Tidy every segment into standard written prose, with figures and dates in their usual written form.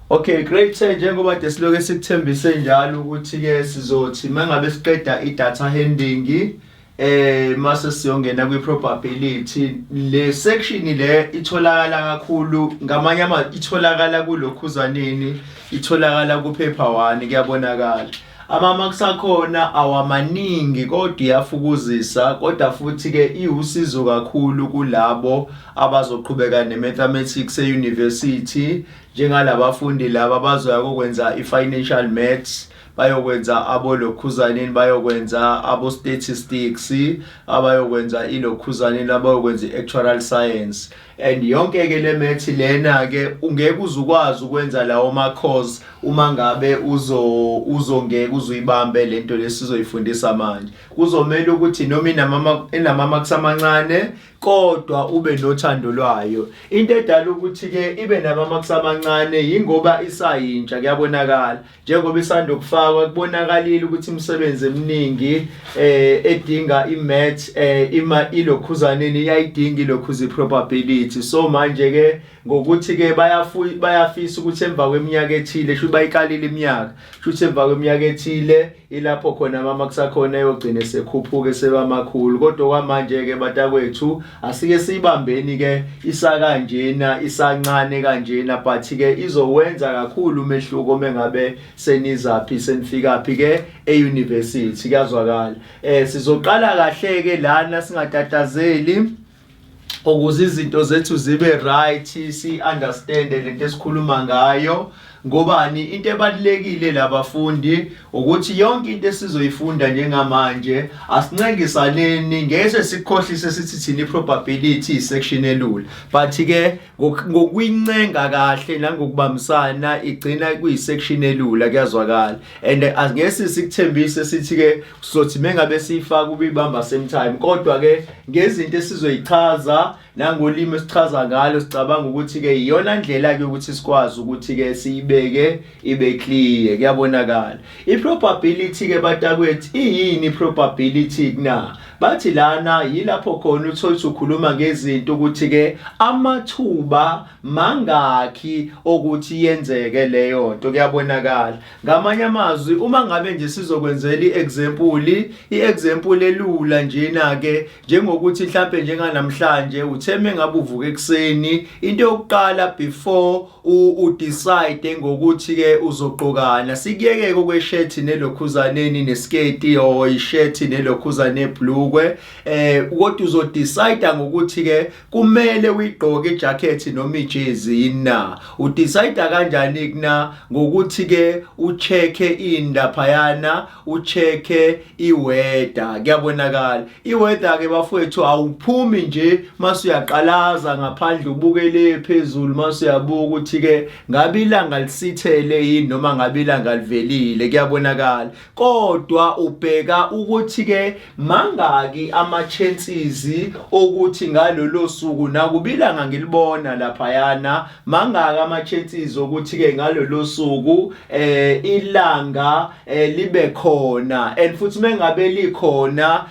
Okay, great. Njengoba siloke sikuthembise njalo ukuthi ke sizothi mangabe siqeda i-data handling mase siyongena kwi-probability. Le section le itholakala kakhulu ngamanye itholakala kulokhuzaneni, itholakala kuphepha 1 kuyabonakala. Ama-marks akhona awamaningi kodwa iyafukuzisa, kodwa futhi ke iwusizo kakhulu kulabo abazoqhubeka ne-mathematics e-university, njengalabafundi laba bazoya ukwenza i-financial maths, bayokwenza abolokhuzaneni, bayokwenza abo-statistics, abayokwenza ilokhuzaneni, abayokwenza i-actuarial science. And yonke ke le math lena ke ungeke uzukwazi ukwenza lawo ma-course uma ngabe uzongeke uzoyibambe lento lesizoyifundisa manje. Kuzomela ukuthi noma inama-marks amancane kodwa ube nothando lwayo. Into edala ukuthi ke ibe nama-marks amancane yingoba isayintsha, kuyabonakala. Njengoba isandokufakwa kubonakalile ukuthi imisebenzi eminingi edinga i-math ilokhuzaneni iyayidinga ilokhuza probability. So manje ke ngokuthi ke bayafisa ukuthi emva kweminyaka ethile sho bayikalile iminyaka, shuthi emva kweminyaka ethile ilapho khona ama-marks akhona yogcina sekhuphuke sebamakhulu. Kodwa kwamanje ke batakwethu asike siyibambeni ke isakanjena isancane kanjena, but ke izowenza kakhulu umehluko mengabe senizaphi senifikaphi ke e-university, kuyazwakala. Sizoqala kahle ke lana singatatazeli ukuze izinto zethu zibe right, si understand lento esikhuluma ngayo. Ngobani into ebalekile labafundi ukuthi yonke into esizoyifunda njengamanje asincengisaneni, ngeke sikhohlise sithi thina i-probability section elula, but ke ngokuyincenga kahle nangokubambisana igcina kuyisection elula, kuyazwakala. And angeke sikuthembise sithi ke sizothi mengabe siyifaka ubibamba same time, kodwa ke ngezinto esizoyichaza nangolimi esichaza ngalo sicabanga ukuthi ke iyona ndlela ke ukuthi sikwazi ukuthi ke siyibeke ibe clear, kuyabonakala. I-probability ke batakwethu iyini i-probability na? Bathi lana yilapho khona uthola ukhuluma ngezinto ukuthi ke amathuba mangaki ukuthi yenzeke leyo nto, kuyabonakala. Ngamanye amazwi uma ngabe nje sizokwenzela i-example elula njena ke, njengokuthi mhlambe njenganamhlanje utheme ngabe uvuka ekseni, into yokuqala before udecide ngokuthi ke uzogqokana, sikuyeke kweshirt nelokhuzaneni nesketi or ishirt nelokhuzane blue kodwa uzodecide ngokuthi ke kumele uyigqoke ijacket noma ijezi na. Udecide kanjani na? Ngokuthi ke uchecke indaphayana, uchecke iweather, kuyabonakala. Iweather ke bafowethu awuphumi nje mase uyaqalaza ngaphandle ubukele phezulu mase uyabuka ukuthi ke ngabe ilanga lisithele yini noma ngabe ilanga livelile, kuyabonakala. Kodwa ubheka ukuthi ke mangaki ama-chances ukuthi ngalolo suku nakubilanga ngilibona laphayana, mangaki ama-chances ukuthi ke ngalolo suku ilanga libe khona. And futhi mengabe likhona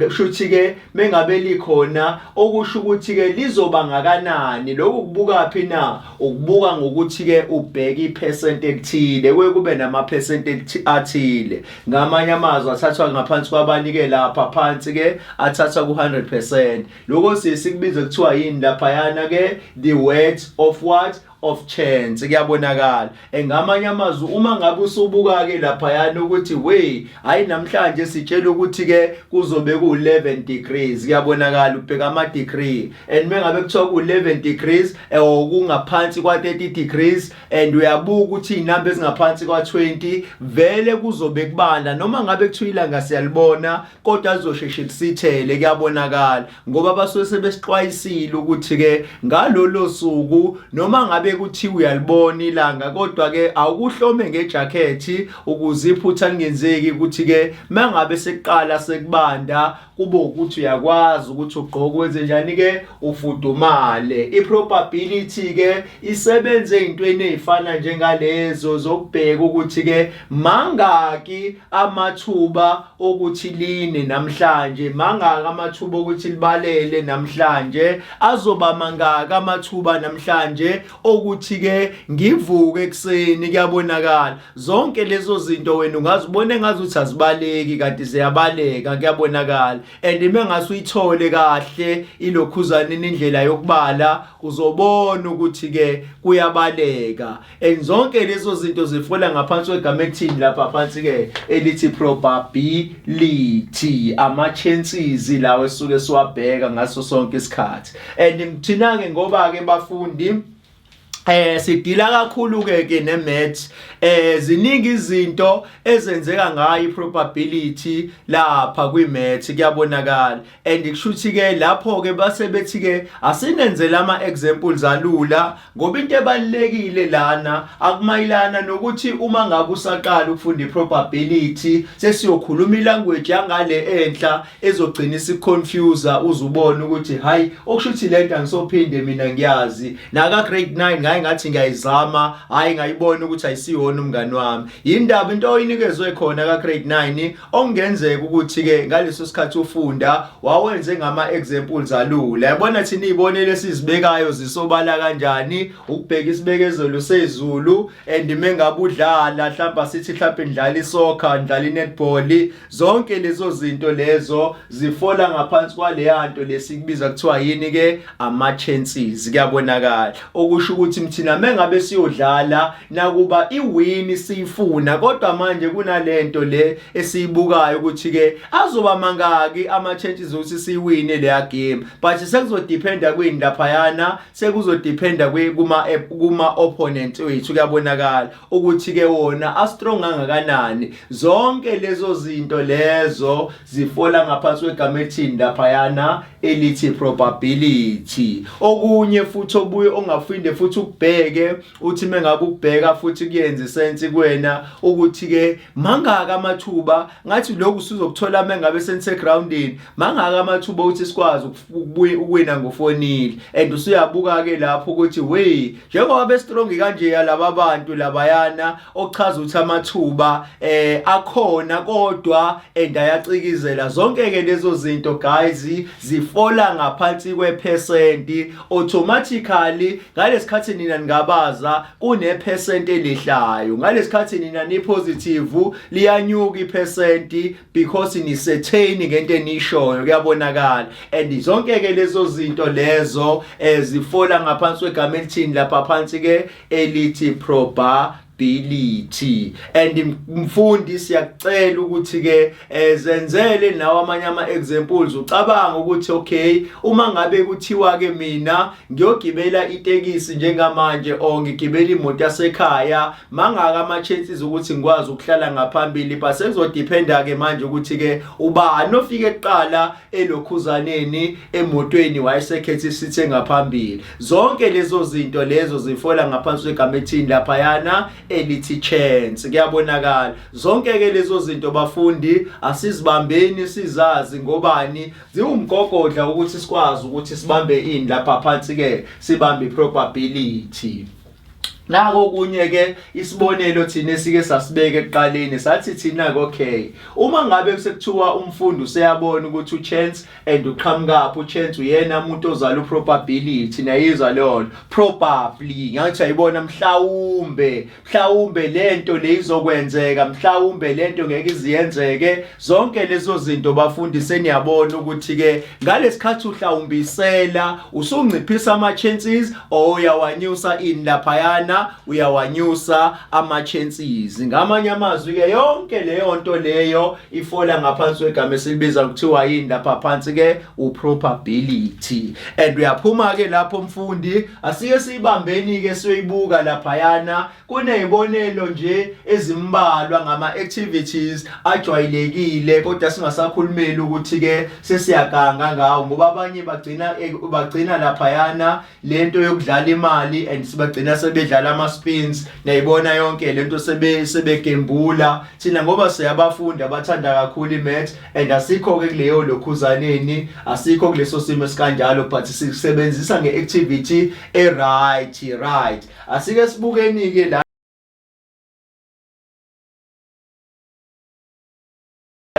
shuthi ke mengabe likhona okusho ukuthi ke lizoba ngakanani. Lokho kubuka phi na? Ukubuka ngokuthi ke ubheke i-percent ethile, kube nama-percent athile. Ngamanye amazwi athathwa ngaphansi kwabanike lapha phansi ke athatha ku-100%. Lokho sikubiza kuthiwa yini laphayana ke? The weight of what? Of chance, kuyabonakala. Ngamanye amazwi uma ngabe usubuka ke laphayana ukuthi hayi namhlanje sitshela ukuthi ke kuzobe ku-11 degrees, kuyabonakala. Ubheka ama-degree and mengabe kuthiwa ku-11 degrees okungaphansi kwa-30 degrees and uyabuka ukuthi iy'namba ezingaphansi kwa-20 vele kuzobe kubanda, noma ngabe kuthiwa ilanga siyalibona kodwa lizosheshe lisithele, kuyabonakala. Ngoba basuke sebesixwayisile ukuthi ke ngalolo suku noma ngabe ukuthi uyalibona ilanga kodwa ke awukuhlome ngejacket ukuze iphutha lingenzeki ukuthi ke mangabe sekuqala sekubanda kube ukuthi uyakwazi ukuthi ugqoke wenze njani ke ufudumale. I-probability ke isebenze ezintweni ezifana njengalezo zokubheka ukuthi ke mangaki amathuba ukuthi line namhlanje, mangaki amathuba ukuthi libalele namhlanje, azoba mangaki amathuba namhlanje ukuthi ke ngivuke ekseni kuyabonakala zonke lezo zinto wena ungazibona engazuthi azibaleki kanti ziyabaleka kuyabonakala and mengase uyithole kahle ilokhuzaneni indlela yokubala uzobona ukuthi ke kuyabaleka and zonke lezo zinto zifola ngaphansi kwegama elithini lapha phansi ke elithi probability ama chances lawo esuke siwabheka ngaso sonke isikhathi and ngithina ke ngoba ke bafundi sidila kakhulu ke nemaths ziningi izinto ezenzeka ngayo iprobability lapha kwimaths kuyabonakala and kushuthi ke lapho ke base bethi ke asinenzele ama examples alula ngoba into ebalekile lana akumayilana nokuthi uma ngabe usaqala ukufunda iprobability sesiyokhuluma ilanguage yangale enhla ezogcina isiconfuse uzubona ukuthi hayi okushuthi lento angisophinde mina ngiyazi naka grade 9 ngathi ngiyayizama hayi ngayibona ukuthi ayisiyona umngani wami indaba into oyinikezwe khona ka grade 9 okungenzeka ukuthi ke ngaleso sikhathi ufunda wawenze ngama examples alula yabona thina izibonele sizibekayo zisobala kanjani ukubheka isibekezelo sezulu and mengabe udlala mhlawumbe sithi mhlawumbe ndlala isoccer ndlala inetball zonke lezo zinto lezo zifola ngaphansi kwaleyanto lesikubiza kuthiwa yini ke ama chances kuyabonakala okusho ukuthi thina mengabe siyodlala nakuba iwin siyifuna kodwa manje kunalento le esiyibukayo ukuthi ke azoba mangaki ama chances ukuthi siwine leya game but sekuzodependa kwini laphayana sekuzodependa kuma opponent wethu kuyabonakala ukuthi ke wona a strong kangakanani zonke lezo zinto lezo zifola ngaphansi kwegama elithini laphayana elithi probability okunye futhi obuye ongafinde futhi ubheke uthi mengabe ukubheka futhi kuyenza sense kuwena ukuthi ke mangaka amathuba ngathi lokhu sizokuthola mengabe sense groundini mangaka amathuba ukuthi sikwazi ukuwina ngofonini and usuyabuka ke lapho ukuthi we njengoba bestrong kanje laba bantu labayana ochaza ukuthi amathuba akhona kodwa and ayacikizela zonke ke lezo zinto guys zifola ngaphansi kwepercent automatically ngalesikhathi nina ngabaza kunepercent elihlayo ngalesikhathi nina ni positive liyanyuka ipercent because ni certain ngento enishoyo kuyabonakala and zonke ke lezo zinto lezo zifola ngaphansi kwegama elithini lapha phansi ke elithi probability and mfundi siyakucela ukuthi ke zenzele nawo amanye ama examples ucabanga ukuthi okay uma ngabe kuthiwa ke mina ngiyogibela itekisi njengamanje o ngigibela imoto yasekhaya mangaka ama chances ukuthi ngikwazi ukuhlala ngaphambili base kuzodependa ke manje ukuthi ke ubani ofike eqala elokhuzaneni emotweni wayesekhethe isithe ngaphambili zonke lezo zinto lezo zifola ngaphansi kwegama elithini laphayana elithi chance kuyabonakala zonke ke lezo zinto bafundi asizibambeni sizazi ngobani ziwumgogodla ukuthi sikwazi ukuthi sibambe ini lapha phansi ke sibambe probability nako kunye ke isibonelo thina esike sasibeka eqaleni sathi thina ke okay uma ngabe kusekuthiwa umfundi useyabona ukuthi uchance and uqhamukapi uchance uyena umuntu ozala uprobability nayizwa leyo probably ngathi ayibona mhlawumbe lento leyizokwenzeka mhlawumbe lento ngeke iziyenzeke zonke lezo zinto bafundi seniyabona ukuthi ke ngalesikhathi uhlawumbisela usungiphisa ama chances oyawanyusa in laphayana uyawanyusa ama chances ngamanye amazwi ke yonke leyo nto leyo ifola ngaphansi kwegama esilibiza kuthiwa yini lapha phansi ke uprobability and uyaphuma ke lapho mfundi asike sibambeni ke siyoyibuka laphayana kunezibonelo nje ezimbalwa ngama activities ajwayelekile kodwa singasakhulumeli ukuthi ke sesiyaganga ngawo ngoba abanye bagcina laphayana lento yokudlala imali and sibagcina sebedlala ama spins nayibona yonke lento sebegembula thina ngoba siyabafundi abathanda kakhulu imath and asikho ke kuleyo lokhuzaneni asikho kuleso simo esikanjalo but sisebenzisa ngeactivity right asike sibukeni ke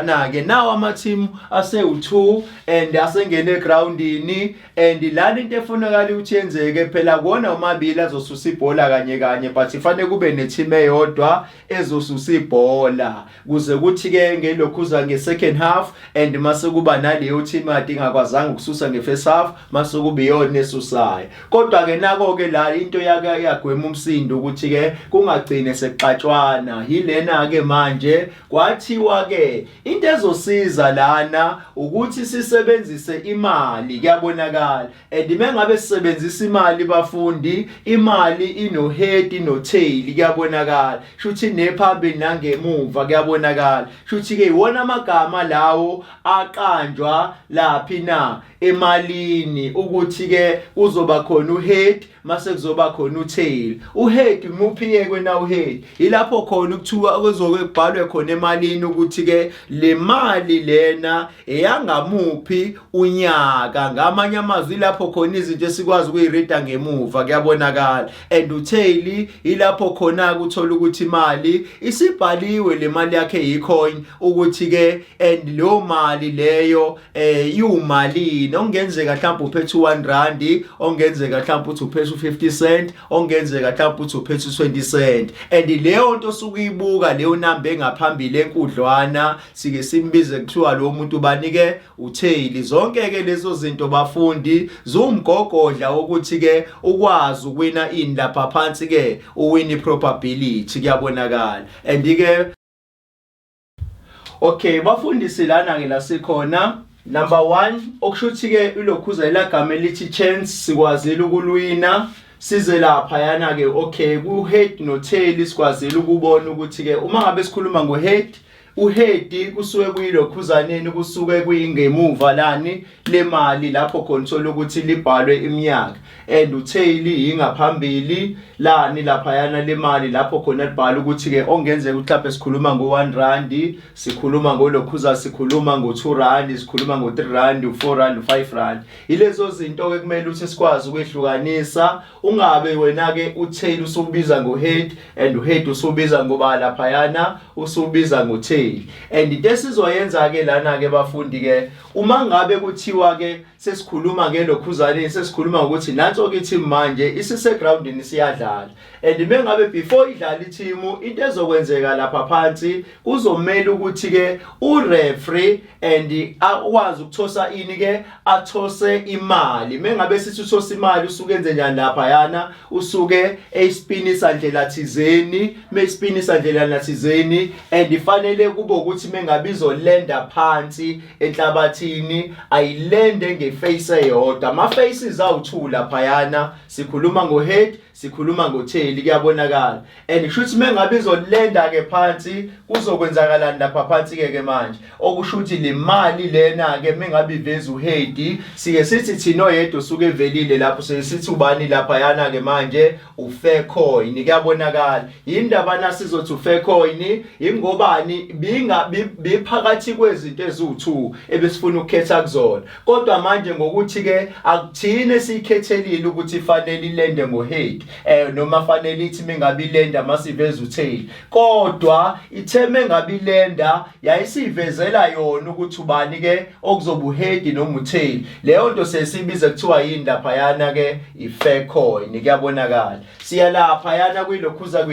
lana ke nawo ama team ase2 and asengene egroundini and lana into efunakala ukuthi yenzeke phela kuona omabili azosusa ibhola kanye kanye but ifanele kube ne team eyodwa ezosusa ibhola kuze kuthi ke ngelokhuza ngesecond half and mase kuba naleyo team adinga kwazanga ukususa ngefirst half mase kube yona esusayo kodwa ke nako ke la into yagwema umsindo ukuthi ke kungagcine seqatshwana yilena ke manje kwathiwa ke into ezosiza lana ukuthi sisebenzise imali kuyabonakala and mengabe sisebenzisa imali bafundi imali ino head ino tail kuyabonakala shuthi nephambili nangemuva kuyabonakala shuthi ke iwona amagama lawo aqanjwa laphi na emalini ukuthi ke uzoba khona uhead mase kuzoba khona utail uhead muphi kwena uhead ilapho khona ukuthiwa okuzokubhalwe khona emalini ukuthi ke le mali lena eyangamuphi unyaka ngamanye amazwi lapho khona izinto esikwazi ukuyirida ngemuva kuyabonakala and utail ilapho khona ukuthola ukuthi imali isibhaliwe le mali yakhe yicoin ukuthi ke and lo mali leyo yumali ongenzeka mhlawumbe uphethe 1 rand ongenzeka mhlawumbe uthi uphethe 50 cent ongenzeka mhlawumbe uthi uphethe 20 cent and leyo nto sukuyibuka leyo number engaphambili enkudlwana sike simbize kuthiwa lo muntu banike utail zonke ke lezo zinto bafundi zumgogodla ukuthi ke ukwazi ukwina in lapha phansi ke uwin probability kuyabonakala and ke okay bafundisi lana ke la sikhona number 1 okushuthi ke ilokhuza ilagama elithi chance sikwazile ukulwina size lapha yana ke okay ku head no tail sikwazile ukubona ukuthi ke uma ngabe sikhuluma ngo head uhead kusuke kuyilokhuzaneni kusuke kuyingemuva lani lemali lapho khona uthola ukuthi libhalwe iminyaka and utail ingaphambili lani lapha yana lemali lapho khona libhala ukuthi ke ongenzeka mhlawumbe sikhuluma ngo1 rand sikhuluma ngolokhuza sikhuluma ngo2 rand sikhuluma ngo3 rand u4 rand u5 rand ilezo zinto ke kumele ukuthi sikwazi ukwehlukanisa ungabe wena ke utail usubiza ngohead and uhead usubiza ngoba lapha yana usubiza ngotail and into esizoyenza ke lana ke bafundi ke uma ngabe kuthiwa ke sesikhuluma ngelokhuzane sesikhuluma ukuthi nanso ke team manje isise groundini siyadlala and mengabe before idlala i-team into ezokwenzeka lapha phansi kuzomela ukuthi ke ureferee and akwazi ukuthosa ini ke athose imali mengabe sithi uthosa imali usuke enze njani lapha yana usuke espin isandlela thizeni mespin isandlela thizeni and ifanele kube ukuthi mengabe izolenda phansi enhlabathini ayilende ngeface eyodwa ama faces awu2 lapha yana sikhuluma ngohead sikhuluma ngotail kuyabonakala and kushuthi mengabe izolenda ke phansi kuzokwenzakala lapha phansi ke manje okushuthi le mali lena ke mengabe iveza uhead sike sithi thina oyedwa usuke evelile lapho sithi ubani lapha yana ke manje ufair coin kuyabonakala indaba nasizothi ufair coin ingobani biphakathi kwezinto eziwu2 ebesifuna ukukhetha kuzona kodwa manje ngokuthi ke akuthine sikhethelile ukuthi ifanele ilende ngohead noma fanele ithi mengabe ilenda masiveza utail kodwa itheme ngabe ilenda yayisivezela yona ukuthi ubani ke okuzoba uhead noma utail leyo nto sesibiza kuthiwa yini lapha yana ke ifair coin kuyabonakala siya lapha yana kuyilokhuza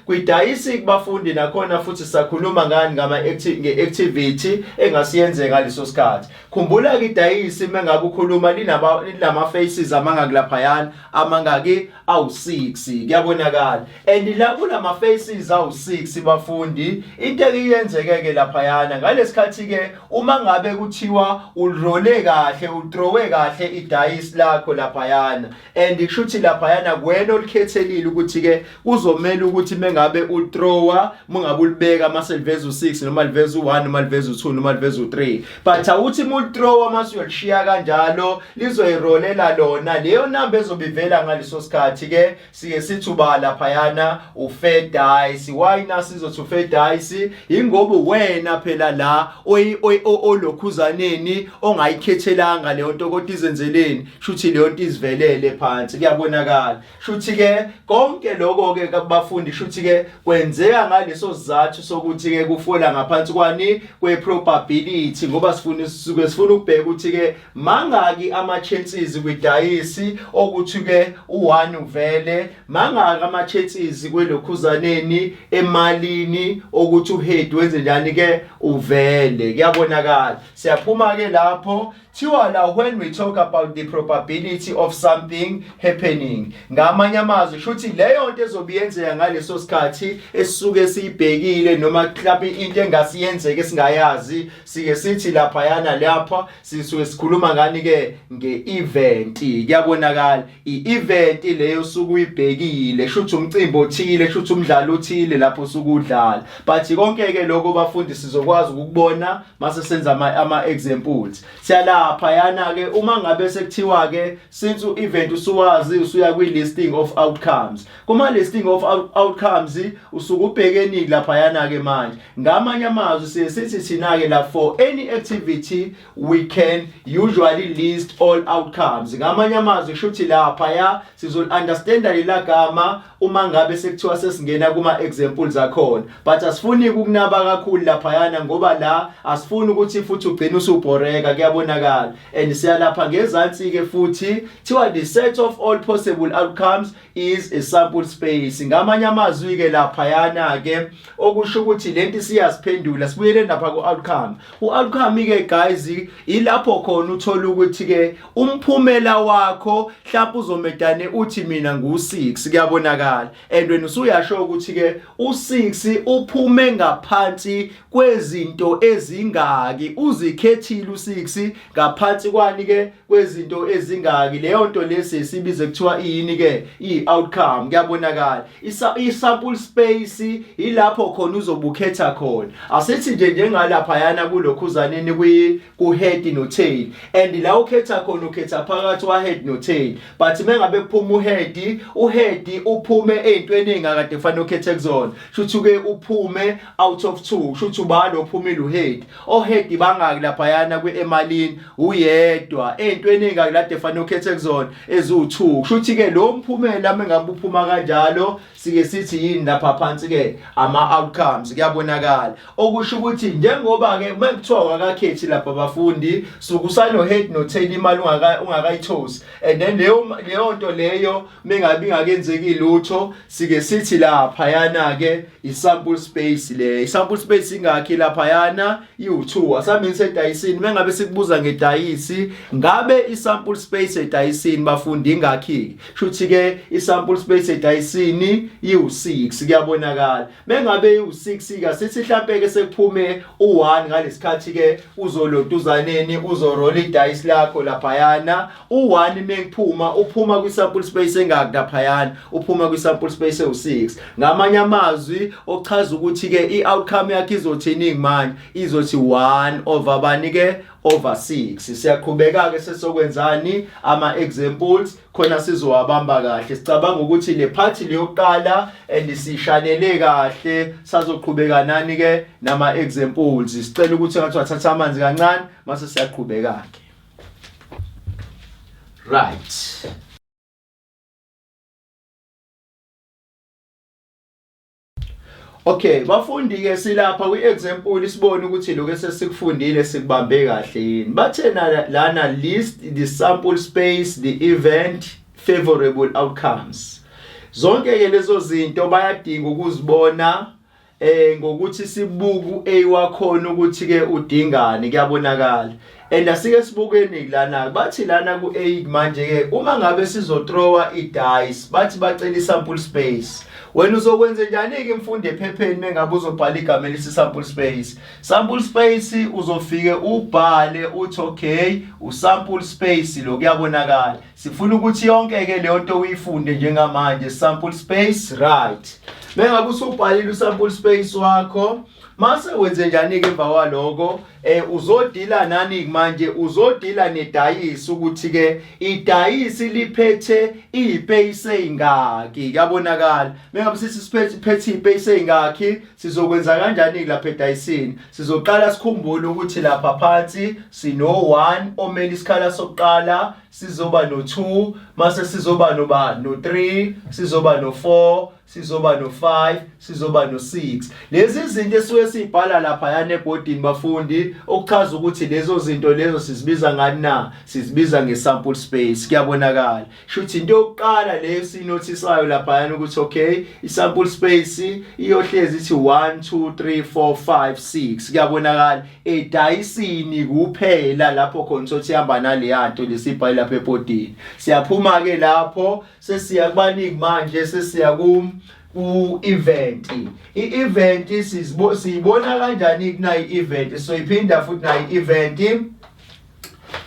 kwidayisi kubafundi nakhona futhi sakhuluma ngani nge-activity engasiyenzeka leso sikhathi khumbula ke idayisi mengabe ukhuluma linama faces amangakulapha yana amangaki awu6 kuyabonakala and la kulama faces awu6 bafundi into eyenzeke ke lapha yana ngalesikhathi ke uma ngabe kuthiwa urole kahle uthrowe kahle idayisi lakho lapha yana and kushuthi lapha yana kwena olikhethelile ukuthi ke kuzomela ukuthi mengabe uthrowa mungabe ulibeka mase liveza u6 noma liveza u1 noma liveza u2 noma liveza u3 but awuthi multhrowa mase uyolishiya kanjalo lizoyirolela lona leyo number ezobivela ngaleso sikhathi ke sike sithuba laphayana u-fair dice. Why nasizothi u-fair dice? Ingoba wena phela la olokhuzaneni ongayikhethelanga leyo nto kodwa izenzeleni, shuthi leyo nto izivelele phansi, kuyabonakala. Shuthi ke konke lokho ke kubafundi shuthi ke kwenzeka ngaleso sizathu sokuthi ke kufola ngaphansi kwani kwe-probability, ngoba sifuna ukubheka ukuthi ke mangaki ama-chances kwidayisi okuthi ke u1 uvele, mangaki ama-chances kwelokhuzaneni emalini ukuthi uhead wenze njani ke uvele, kuyabonakala. Siyaphuma ke lapho thiwa la when we talk about the probability of something happening, ngamanye amazwi shuthi leyo nto ezobe yenzeka ngaleso sikhathi esisuke siyibhekile noma mhlawumbe into engasiyenzeke esingayazi, sike sithi laphayana lapha sisuke sikhuluma ngani ke nge-event, kuyabonakala. I-event leyo suke uyibhekile, shuthi umcimbi othile, shuthi umdlalo othile lapho suke udlala. But konke ke lokho bafundi sizokwazi ukubona mase senza ama-examples. Laphayana ke uma ngabe sekuthiwa ke since u-event usuwazi usuya kwi-listing of outcomes, kuma-listing of outcomes usuke ubhekeni laphayana ke manje. Ngamanye amazwi siye sithi thina ke la for any activity we can usually list all outcomes. Ngamanye amazwi shuthi laphaya sizol-understanda lela gama uma ngabe sekuthiwa sesingena kuma-examples akhona, but asifuni ukunaba kakhulu laphayana ngoba la asifuni ukuthi futhi ugcine usubhoreka, kuyabonakala. And siyalapha ngezansi ke futhi thiwa the set of all possible outcomes is a sample space. Ngamanye amazwi ke laphayana ke okusho ukuthi lento siyasiphendula sibuyele lapha ku-outcome. U-outcome ke guys ilapho khona uthola ukuthi ke umphumela wakho mhlawumbe uzomedane uthi mina ngu6, kuyabonakala. And wena usuyasho ukuthi ke u6 uphume ngaphansi kwezinto ezingaki, uzikhethile u6 ngaphansi kwani ke kwezinto ezingaki. Leyo nto lesisibize kuthiwa yini ke i-outcome, kuyabonakala. I-sample space ilapho khona uzobukhetha khona. Asithi nje njengalaphayana kulokhuzaneni ku-head no tail, and la ukhetha khona ukhetha phakathi wa-head no tail. But mengabe kuphuma u-head uphume ey'ntweni ey'ngakade kufanele ukhethe kuzona, shuthi ke uphume out of 2, shuthi ubani ophumile u-head. O-head bangaki laphayana kwe-emalini? Uyedwa. Ey'ntweni ey'ngakade kufanele ukhethe kuzona eziwu2, shuthi ke lo mphumela mengabe uphuma kanjalo sike sithi yini lapha phansi ke ama-outcomes, kuyabonakala. Okusho ukuthi njengoba ke mekuthiwa akakhethi lapha bafundi sukusano head no tail imali ungakayithosi, and then leyo nto leyo mengabe ingakenzeki lutho sike sithi laphayana ke i-sample space. Le i-sample space ingakhi laphayana iwu2. Asamini sedayisini mengabe sikubuza ngedayisi ngabe i-sample space edayisini bafundi ingakhi, shuthi ke i-sample space edayisini iwu6, kuyabonakala. Mengabe iwu6 ka sithi mhlawumbe ke sekuphume u1 ngalesikhathi ke uzolotuzaneni uzorola idayisi lakho laphayana. U1 mengiphuma uphuma kwi-sample space engaki laphayana, uphuma kwi-sample space ewu6. Ngamanye amazwi ochaza ukuthi ke i-outcome yakhe izothini manje, izothi 1 over bani ke over 6. Siyaqhubeka ke sesokwenzani ama-examples khona sizowabamba kahle. Sicabanga ukuthi le part leyokuqala and sishanele kahle, sazoqhubeka nani ke nama-examples. Sicela ukuthi ngathi wathatha amanzi kancane mase siyaqhubeka ke. Right. Okay, bafundi ke silapha kwi-example sibone ukuthi lokho esesikufundile sikubambe kahle yini. Bathena lana list the sample space, the event, favorable outcomes. Zonke ke lezo zinto bayadinga ukuzibona ngokuthi sibuku A wakhona ukuthi ke udingani, kuyabonakala. And asike sibukeni lana bathi lana ku-A manje ke uma ngabe sizothrowa i-dice bathi bacela i-sample space. Wena uzokwenza njani ke mfundi ephepheni mengabe uzobhala igama lesi-sample space? Sample space uzofike ubhale uthi okay u-sample space lo, kuyabonakala. Sifuna ukuthi yonke ke leyo nto uyifunde njengamanje sample space, right. Mengabe usubhalile u-sample space wakho Mase wenze njani ke emva kwaloko uzodila nani manje uzodila nedayisi ukuthi ke idayisi liphethe ipace eyingaki kuyabonakala mengabe sithi siphethe ipace eyingaki sizokwenza kanjani lapha edayisini sizoqala sikhumbule ukuthi lapha phansi sino 1 omele isikhala sokuqala sizoba no 2 mase sizoba no 3 sizoba no 4 sizoba no 5 sizoba no 6 lezi zinto esuke sibhala lapha yana ebhodini bafundi okuchaza ukuthi lezo zinto lezo sizibiza ngani na sizibiza ngesample space kuyabonakala shuthi into yokuqala leyo sinotisayo lapha yana ukuthi okay isample space iyohlezi ithi 1 2 3 4 5 6 kuyabonakala edayisini kuphela lapho khona sothi ihamba nale yanto lesibhala lapha ebhodini siyaphuma ke lapho sesiya kubaningi manje sesiya ku-event i-event siyibona kanjani kuna i-event so iphinda futhi na i-event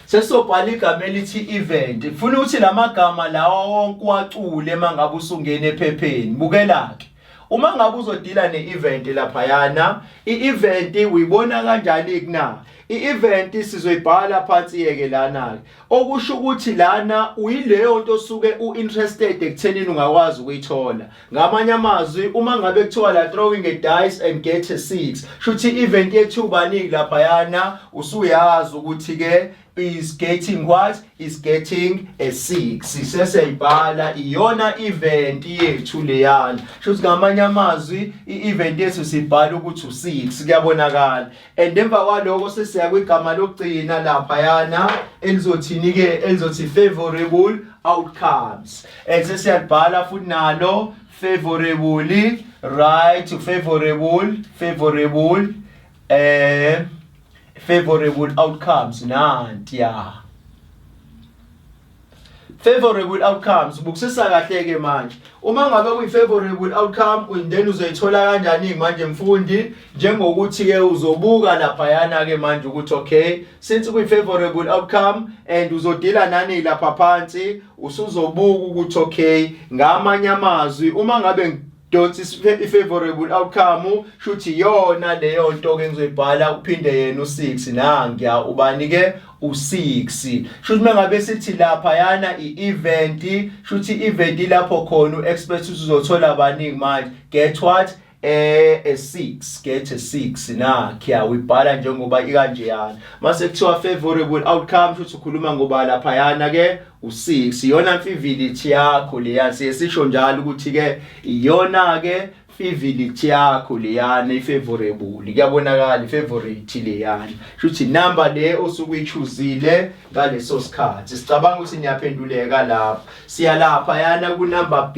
sesobhala igama elithi event funa ukuthi lamagama lawo wonke wacule mangabe usungena ephepheni bukela ke uma ngabe uzodila ne-event lapha yana i-event uyibona kanjani kuna i-event sizoyibhala phansi yeke lana okusho ukuthi lana uyileyo nto osuke uinterested ekuthenini ungakwazi ukuyithola ngamanye amazwi uma ngabe kuthiwa la throwing a dice and get a 6 shuthi i-event yethu baningi lapha yana usuyazi ukuthi ke is getting what is getting a 6 seseyibhala iyona event yethu leyana shuthi ngamanye amazwi i-event yethu sibhala ukuthi u6 kuyabonakala and emva kwaloko sesiya kwigama lokugcina lapha yana elizothini ke elizothi favorable outcomes sesiyabhala futhi nalo favorable right favorable outcomes nantiya favorable outcomes bukusisa kahle ke manje uma ngabe kuyi favorable outcome then uzoyithola kanjani manje mfundi njengokuthi ke uzobuka lapha yana ke manje ukuthi okay since kuyi favorable outcome and uzodila nani lapha phansi usuzobuka ukuthi okay ngamanye amazwi uma ngabe don't favorable outcome shuthi yona leyo nto ke ngizoyibhala uphinde yena u6 nangiya ubani ke u6 shuthi mangabe sithi lapha yana i-event shuthi event lapho khona uexpert uzothola abaningi manje get what a 6 get a 6 nakhiya uyibhala njengoba ikanje yana mase kuthiwa favorable outcome shuthi ukhuluma ngoba lapha yana ke u6 iyona mfivility yakho leya sisho njalo ukuthi ke iyona ke favorite yakho leyana ifavorable kuyabonakala ifavorite leyana shuthi number le osukuyichuzile ngaleso sikhathi sicabanga ukuthi niyaphenduleka lapha siya lapha yana ku number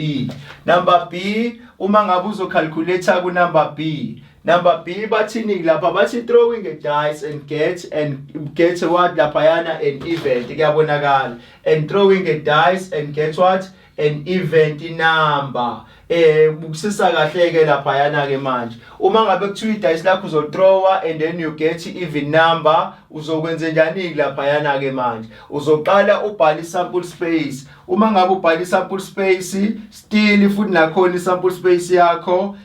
B uma ngabe uzocalculator ku number B bathini lapha bathi throwing a dice and get what lapha yana an event kuyabonakala and throwing a dice and get what an event number bukusisa kahle ke lapha yana ke manje uma ngabe kuthiwa idice lakho uzothrowa and then you get even number uzokwenza njani lapha yana ke manje uzoqala ubhala sample space uma ngabe ubhala sample space still futhi nakhona isample space yakho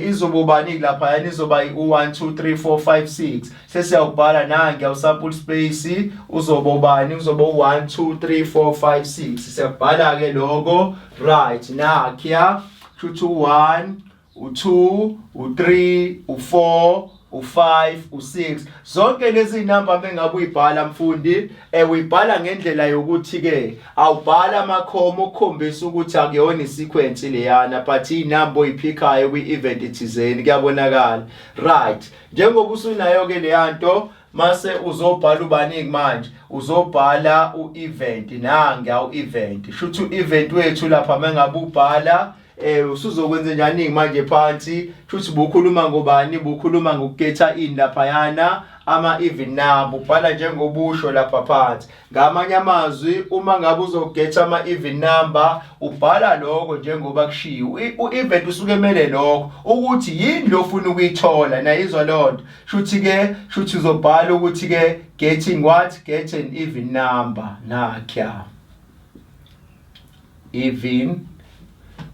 izobobani lapha yana izoba u1 2 3 4 5 6 sesiyawubhala nangi awu sample space uzobobani uzoba u1 2 3 4 5 6 siyabhala ke lokho right nakhiya shuthi u1 u2 u3 u4 u5 u6 zonke lezi number mengabe uyibhala mfundi uyibhala ngendlela yokuthi ke awubhala amakhomo okukhombisa ukuthi akuyona isequence leyana but inumber oyiphikayo kwi-event ethizeni kuyabonakala right njengoba usunayo ke leyanto mase uzobhala ubaningi manje uzobhala u-event nangi u-event shuthi u-event wethu lapha mengabe ubhala usuzokwenza njani manje phansi shuthi bukhuluma ngobani bukhuluma ngokukhetha ini lapha yana ama-even number ubhala njengobusho lapha phansi ngamanye amazwi uma ngabe uzokhetha ama-even number ubhala lokho njengoba kushiwo u-event usuke emele lokho ukuthi yini lo ufuna ukuyithola nayizwa lonto shuthi uzobhala ukuthi ke getting what get an even number nakya even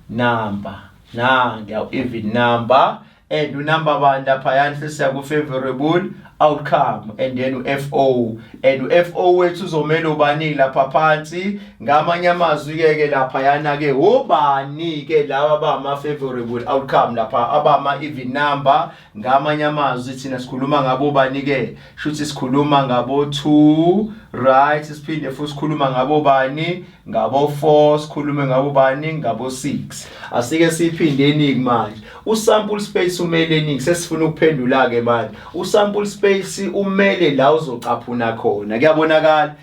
number nangi even number and unumber 1 laphayana sesiya ku-favorable outcome and then u-FO, and u-FO wethu uzomele ubani lapha phansi. Ngamanye amazwi-ke laphayana-ke obani-ke laba abama-favorable outcome lapha abama-even number. Ngamanye amazwi thina sikhuluma ngabo bani-ke, shuthi sikhuluma ngabo 2, right? Siphinde futhi sikhuluma ngabo bani, ngabo 4, sikhulume ngabo bani, ngabo 6. Asike siphindeni manje. Usample space umele nini? Sesifuna ukuphendula-ke manje. Usample space umele la uzocaphuna khona. Kuyabonakala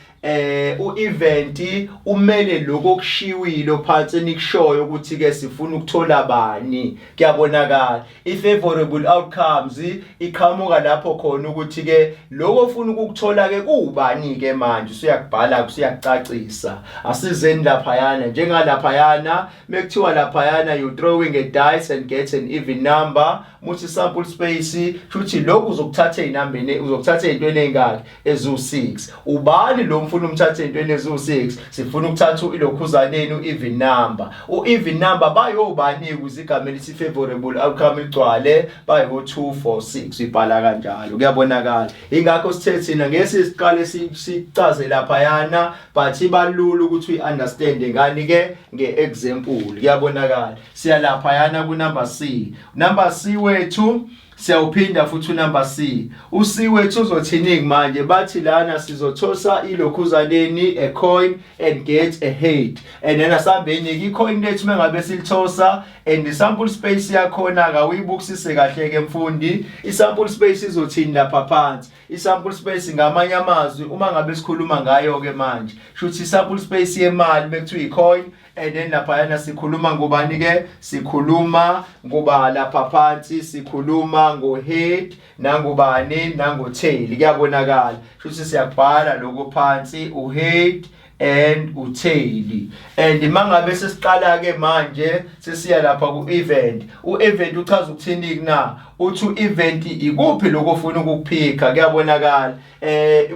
u-event umele lokho okushiwile phansi nikushoyo ukuthi ke sifuna ukuthola bani. Kuyabonakala i-favorable outcomes iqhamuka lapho khona ukuthi ke lokho ofuna ukukuthola ke kubani ke manje usuyakubhala usuyacacisa. Asizeni laphayana njengalaphayana mekuthiwa laphayana you throwing a dice and get an even number. Muthi sample space futhi lokho uzokuthatha izinambeni uzokuthatha izintweni ezingaki ezu6. Ubani lo mfuna umthatha izintweni ezu6? Sifuna ukuthatha ilokhuzaneni u-even number. U-even number bayobani ukuze igama elithi favorable outcome igcwale bayo 2 4 6 ibhala kanjalo. Kuyabonakala ingakho sithe thina ngeke siqale sicaze laphayana but ibalula ukuthi uyiunderstand ngani ke ngeexample. Kuyabonakala siya laphayana ku number C. Number C wethu siyawuphinda futhi number C. U-C wethu uzothini manje? Bathi lana sizothosa ilokhuzaneni a coin and get a head. And then asambeni i-coin lethu mengabe silithosa and sample space yakhona akawuyibukisise kahle ke mfundi. I-sample space izothini lapha phansi? I-sample space ngamanye amazwi uma ngabe sikhuluma ngayo ke manje shuthi i-sample space yemali mekuthiwa i-coin and then laphayana sikhuluma ngobani ke? Sikhuluma ngoba lapha phansi sikhuluma ngo-head nangobani nango-tail. Kuyabonakala shuthi siyakubhala lokho phansi u-head and u-tail. And mangabe sesiqala ke manje sesiya lapha ku-event. U-event uchaza ukuthini na? Uthi u-event ikuphi lokho ofuna ukukuphika. Kuyabonakala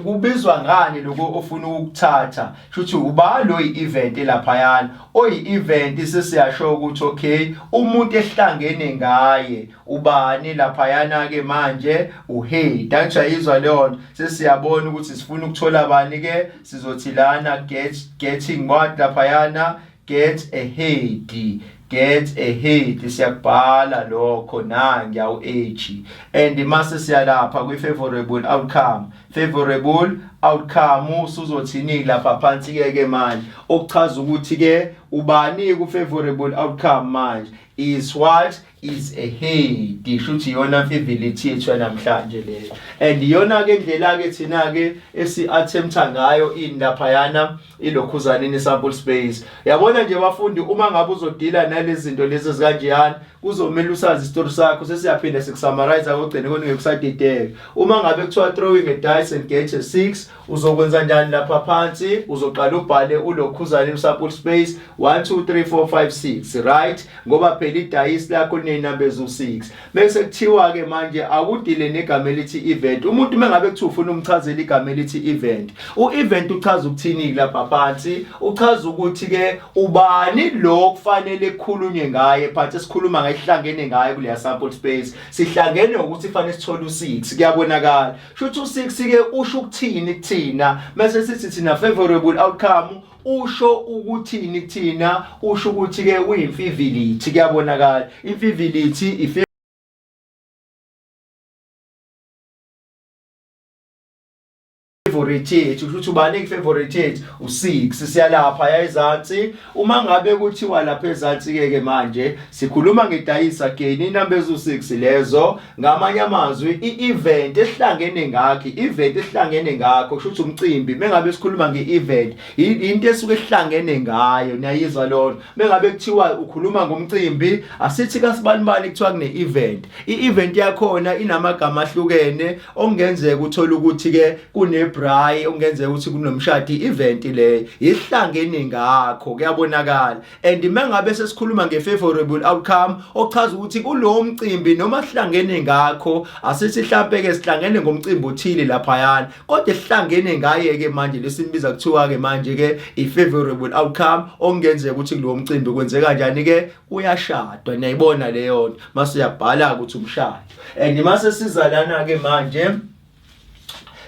kubizwa ngani lokho ofuna ukuthatha shuthi uba lo i-event laphayana oyi-event sesiyasho ukuthi okay umuntu ehlangene ngaye ubani laphayana ke manje u-head. Angijayizwa leyo sesiyabona ukuthi sifuna ukuthola bani ke sizothi lana getting what laphayana get a head. Get a head siyakubhala lokho nangi yawu H and mase siyalapha kwi-favorable outcome. Favorable outcome usuzothini lapha phansi ke manje okuchaza ukuthi ke ubani ku-favorable outcome manje is what is a head. Shuthi yona favorability yethu namhlanje leyo and yona ke indlela ke thina ke esi-attempta ngayo laphayana ilokhuzaneni sample space. Yabona nje bafundi uma ngabe uzodila nalezi zinto lezi zikanjeyana kuzomela usazi isitori sakho sesiyaphinda sikusummarize akugcine konke ngekusadideka. Uma ngabe kuthiwa throwing a dice and get a 6 uzokwenza njani lapha phansi? Uzoqala ubhale ulokhuzaneni sample space 1 2 3 4 5 6 right ngoba phela idice lakho nenamba ezu6. Bese kuthiwa ke manje akudile negama elithi event. Umuntu mengabe kuthi ufuna umchazela igama elithi event, u-event uchaza ukuthini lapha phansi? Uchaza ukuthi ke ubani lo kufanele kukhulunywe ngaye phansi sikhuluma ngayihlangene ngaye kule sample space. Sihlangene ukuthi kufanele sithole u6. Kuyabonakala shuthi u6 ke usho ukuthini kuthina mase sithi thina favorable outcome usho ukuthini kuthina? Usho ukuthi ke uyimfivility. Kuyabonakala imfivility favorite ukuthi ubani favorite u6 siyalapha yazansi. Uma ngabe kuthiwa lapha ezansi ke manje sikhuluma ngedayisa again inamba ezu6 lezo. Ngamanye amazwi i-event ehlangene ngakho event ehlangene ngakho kusho umcimbi. Mengabe sikhuluma nge-event into esuke ehlangene ngayo niyayizwa lona. Mengabe kuthiwa ukhuluma ngomcimbi asithi kasibalibali kuthiwa kune-event. I-event yakhona inamagama ahlukene okungenzeka uthola ukuthi ke kune hayi ongenzeka ukuthi kunomshado event le ihlangene ngakho kuyabonakala. And mengabe sesikhuluma ngefavorable outcome ochaza ukuthi kulowo mcimbi noma sihlangene ngakho asithi mhlambe ke sihlangene ngomcimbi othile lapha yana kodwa sihlangene ngaye ke manje lesimbiza kuthiwa ke manje ke i-favorable outcome ongenzeka ukuthi kulowo mcimbi kwenzeka kanjani ke uyashadwa. Niyayibona leyo nto mase uyabhala ukuthi umshado. And mase siza lana ke manje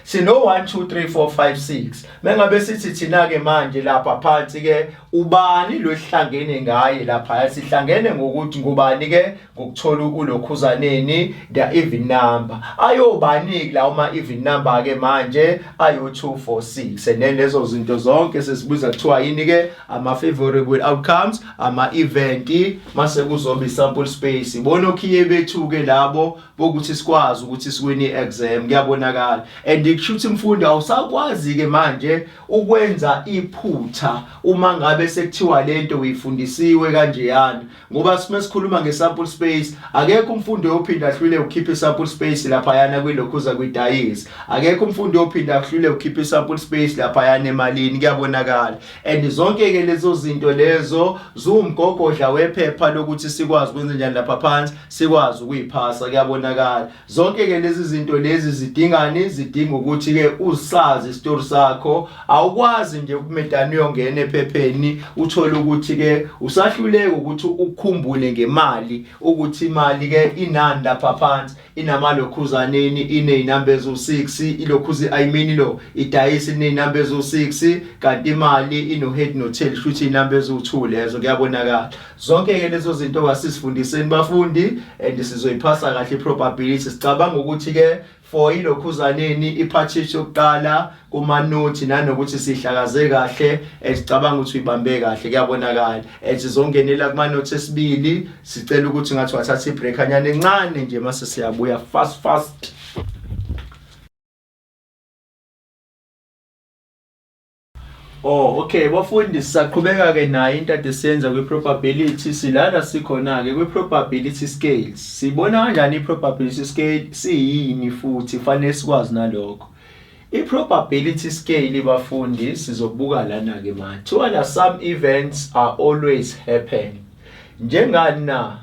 sino 1 2 3 4 5 6 mengabe sithi thina ke manje lapha phansi ke ubani lo sihlangene ngaye lapha sihlangene ngokuthi ngubani ke ngokuthola ulokhuzaneni the even number ayobani la uma even number ke manje ayo 2 4 6 and then lezo zinto zonke sesibuza kuthiwa yini ke ama favorable outcomes ama event mase kuzoba sample space ibona okhiye bethu ke labo bokuthi sikwazi ukuthi siwini exam kuyabonakala. And kushuthi mfundi awusakwazi ke manje ukwenza iphutha uma ngabe sekuthiwa lento uyifundisiwe kanje yana ngoba simesikhuluma ngesample space akekho umfundi oyophinda ahlule ukhiphe sample space lapha yana kwilokhuza kwidayisi akekho umfundi oyophinda ahlule ukhiphe sample space lapha yana emalini kuyabonakala. And zonke ke lezo zinto lezo zumgogodla wephepha lokuthi sikwazi ukwenza njani lapha phansi sikwazi ukuyiphasa kuyabonakala. Zonke ke lezi zinto lezi zidingani zidinga ukuthi ke usazi istory sakho awukwazi nje ukumedana uyongena ephepheni uthole ukuthi ke usahluleka ukuthi ukukhumbule ngemali ukuthi imali ke inani lapha phansi inamalokhuzaneni ineinamba ezo6 ilokhuzi I mean lo idayisi ineinamba ezo6 kanti imali ino head no tail futhi inamba ezo2 lezo kuyabonakala. Zonke ke lezo zinto wasisifundiseni bafundi and sizoyiphasa kahle probability sicabanga ukuthi ke for ilokhuzaneni iphathi yokuqala kuma note nanokuthi sihlakaze kahle esicabanga ukuthi uyibambe kahle kuyabonakala. Sizongenela kuma note esibili sicela ukuthi ngathi wathatha ibreak anyane encane nje mase siyabuya fast. Okay bafundi sisaqhubeka ke nayo into ade siyenza kwi-probability silana sikhona ke kwi-probability scales. Sibona kanjani i-probability scale siyini futhi fanele sikwazi nalokho. I-probability scale bafundi sizobuka lana ke manje. Kuthiwa some events are always happen. Njengani na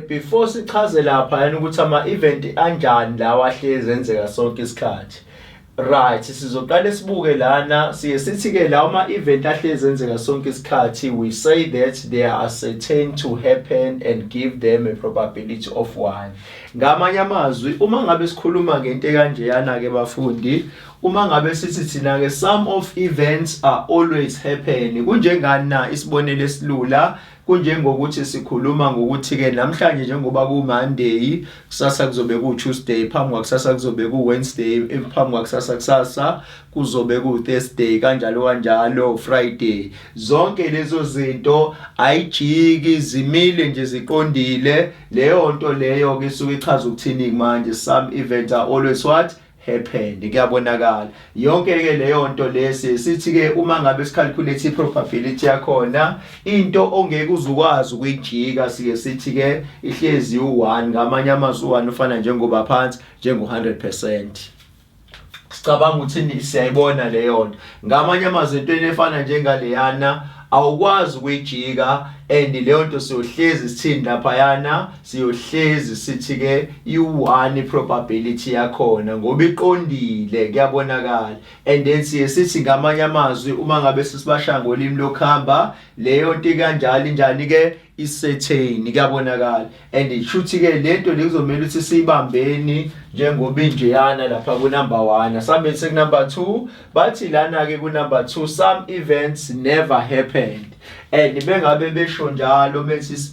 before sichaze lapha yana ukuthi ama event anjani lawa ahlezi enzeka sonke isikhathi. Right, sizoqala sibuke lana siye sithi ke la uma event ahlezi enzeka sonke isikhathi we say that they are certain to happen and give them a probability of 1. Ngamanye amazwi uma ngabe sikhuluma ngento kanje yana ke bafundi uma ngabe sithi thina ke some of events are always happen kunjengani na isibonelo esilula kunjengokuthi sikhuluma ngokuthi ke namhlanje njengoba ku Monday kusasa kuzobe ku Tuesday phambi kwakusasa kuzobe ku Wednesday phambi kwakusasa kuzobe ku Thursday kanjalo Friday. Zonke lezo zinto ayijiki zimile nje ziqondile leyo nto leyo ke suke ichaza ukuthini manje some events are always what happen kuyabonakala. Yonke ke leyo nto lesi sithi ke uma ngabe sicalculate probability yakhona into ongeke uzukwazi ukuyijika siye sithi ke ihlezi u1 ngamanye amazwi u1 ufana njengoba phansi njengo 100%. Sicabanga ukuthi siyayibona leyo nto ngamanye amazwi into efana njengaleyana awukwazi ukuyijika and leyo nto siyohlezi sithini lapha yana siyohlezi sithi ke u1 probability yakhona ngoba iqondile kuyabonakala. And then siye sithi ngamanye amazwi uma ngabe sisibasha ngolimi lokuhamba leyo nto kanjalo njani ke icertain kuyabonakala. And ishuthi ke lento lekuzomela ukuthi siyibambeni njengoba injeyana lapha ku number 1 asambe ku number 2 bathi lana ke ku number 2 some events never happened. And bengabe besho njalo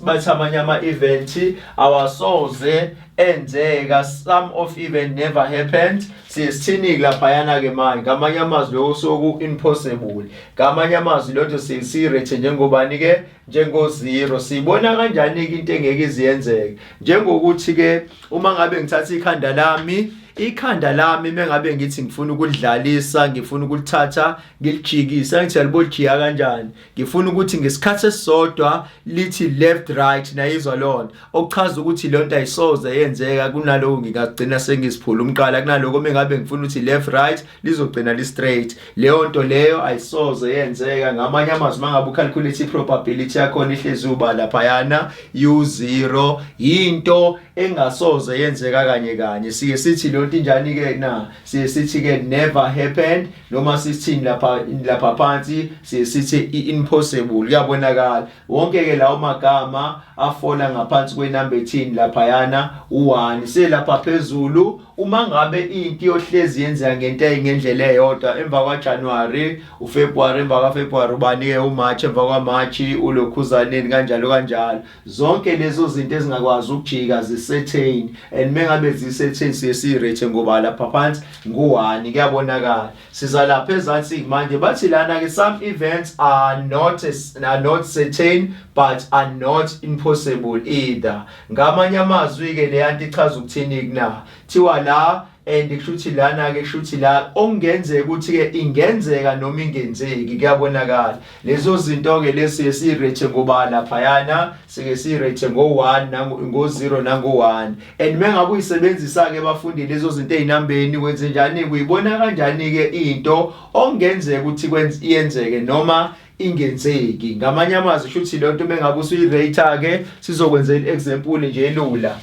bathi amanye ama event awasoze enzeka some of event never happened sisithini lapha yana ke manje ngamanye amazwi lokho soku impossible ngamanye amazwi lotho siyirate njengobani ke njengo 0. Sibona kanjani ke into engeke iziyenzeke njengokuthi ke uma ngabe ngithatha ikhanda lami ikhanda lami mengabe ngithi ngifuna ukudlalisa ngifuna ukuthatha ngilijikisa ngithi yalibojiya kanjani ngifuna ukuthi ngesikhathi esisodwa lithi left right nayizwa lona okuchaza ukuthi lonto ayisoze yenzeka kunaloko ngingagcina sengisiphula umqala kunaloko mengabe ngifuna ukuthi left right lizogcina li straight leyo nto leyo ayisoze yenzeka ngamanye amazwi mangabe ucalculate probability yakho ihlezi uba laphayana u0 into engasoze yenzeka kanye sike sithi lonto injani ke na siye sithi ke never happened noma sithini lapha phansi siye sithi impossible kuyabonakala wonke ke lawo magama afola ngaphansi kwenumber 10 laphayana u1 selapha phezulu uma ngabe into yohlezi yenzeka ngento ngendlela eyodwa emva kwa January uFebruary emva kwa February ubani ke uMarch emva kwa March ulokhuzaneni kanjalo zonke lezo zinto ezingakwazi ukujika zisettain and mengabe zisettain siyirate ngoba lapha phansi ngu1 kuyabonakala siza lapha ezansi manje bathi lana ke some events are not certain but are not impossible either ngamanye amazwi ke le anti ichaza ukuthini kuna thiwa la and kushuthi lana ke kushuthi la ongenzeka ukuthi ke ingenzeka noma ingenzeki kuyabonakala lezo zinto ke lesi sirate ngoba laphayana sike sirate ngo1 ngo0 nango1 and mengabe uyisebenzisa ke bafundi lezo zinto ezinambeni wenze njani kuyibona kanjani ke into ongenzeka ukuthi iyenzeke noma ingenzeki ngamanye amazwi kushuthi lonto mengabe usuyirate ke sizokwenza iexample nje elula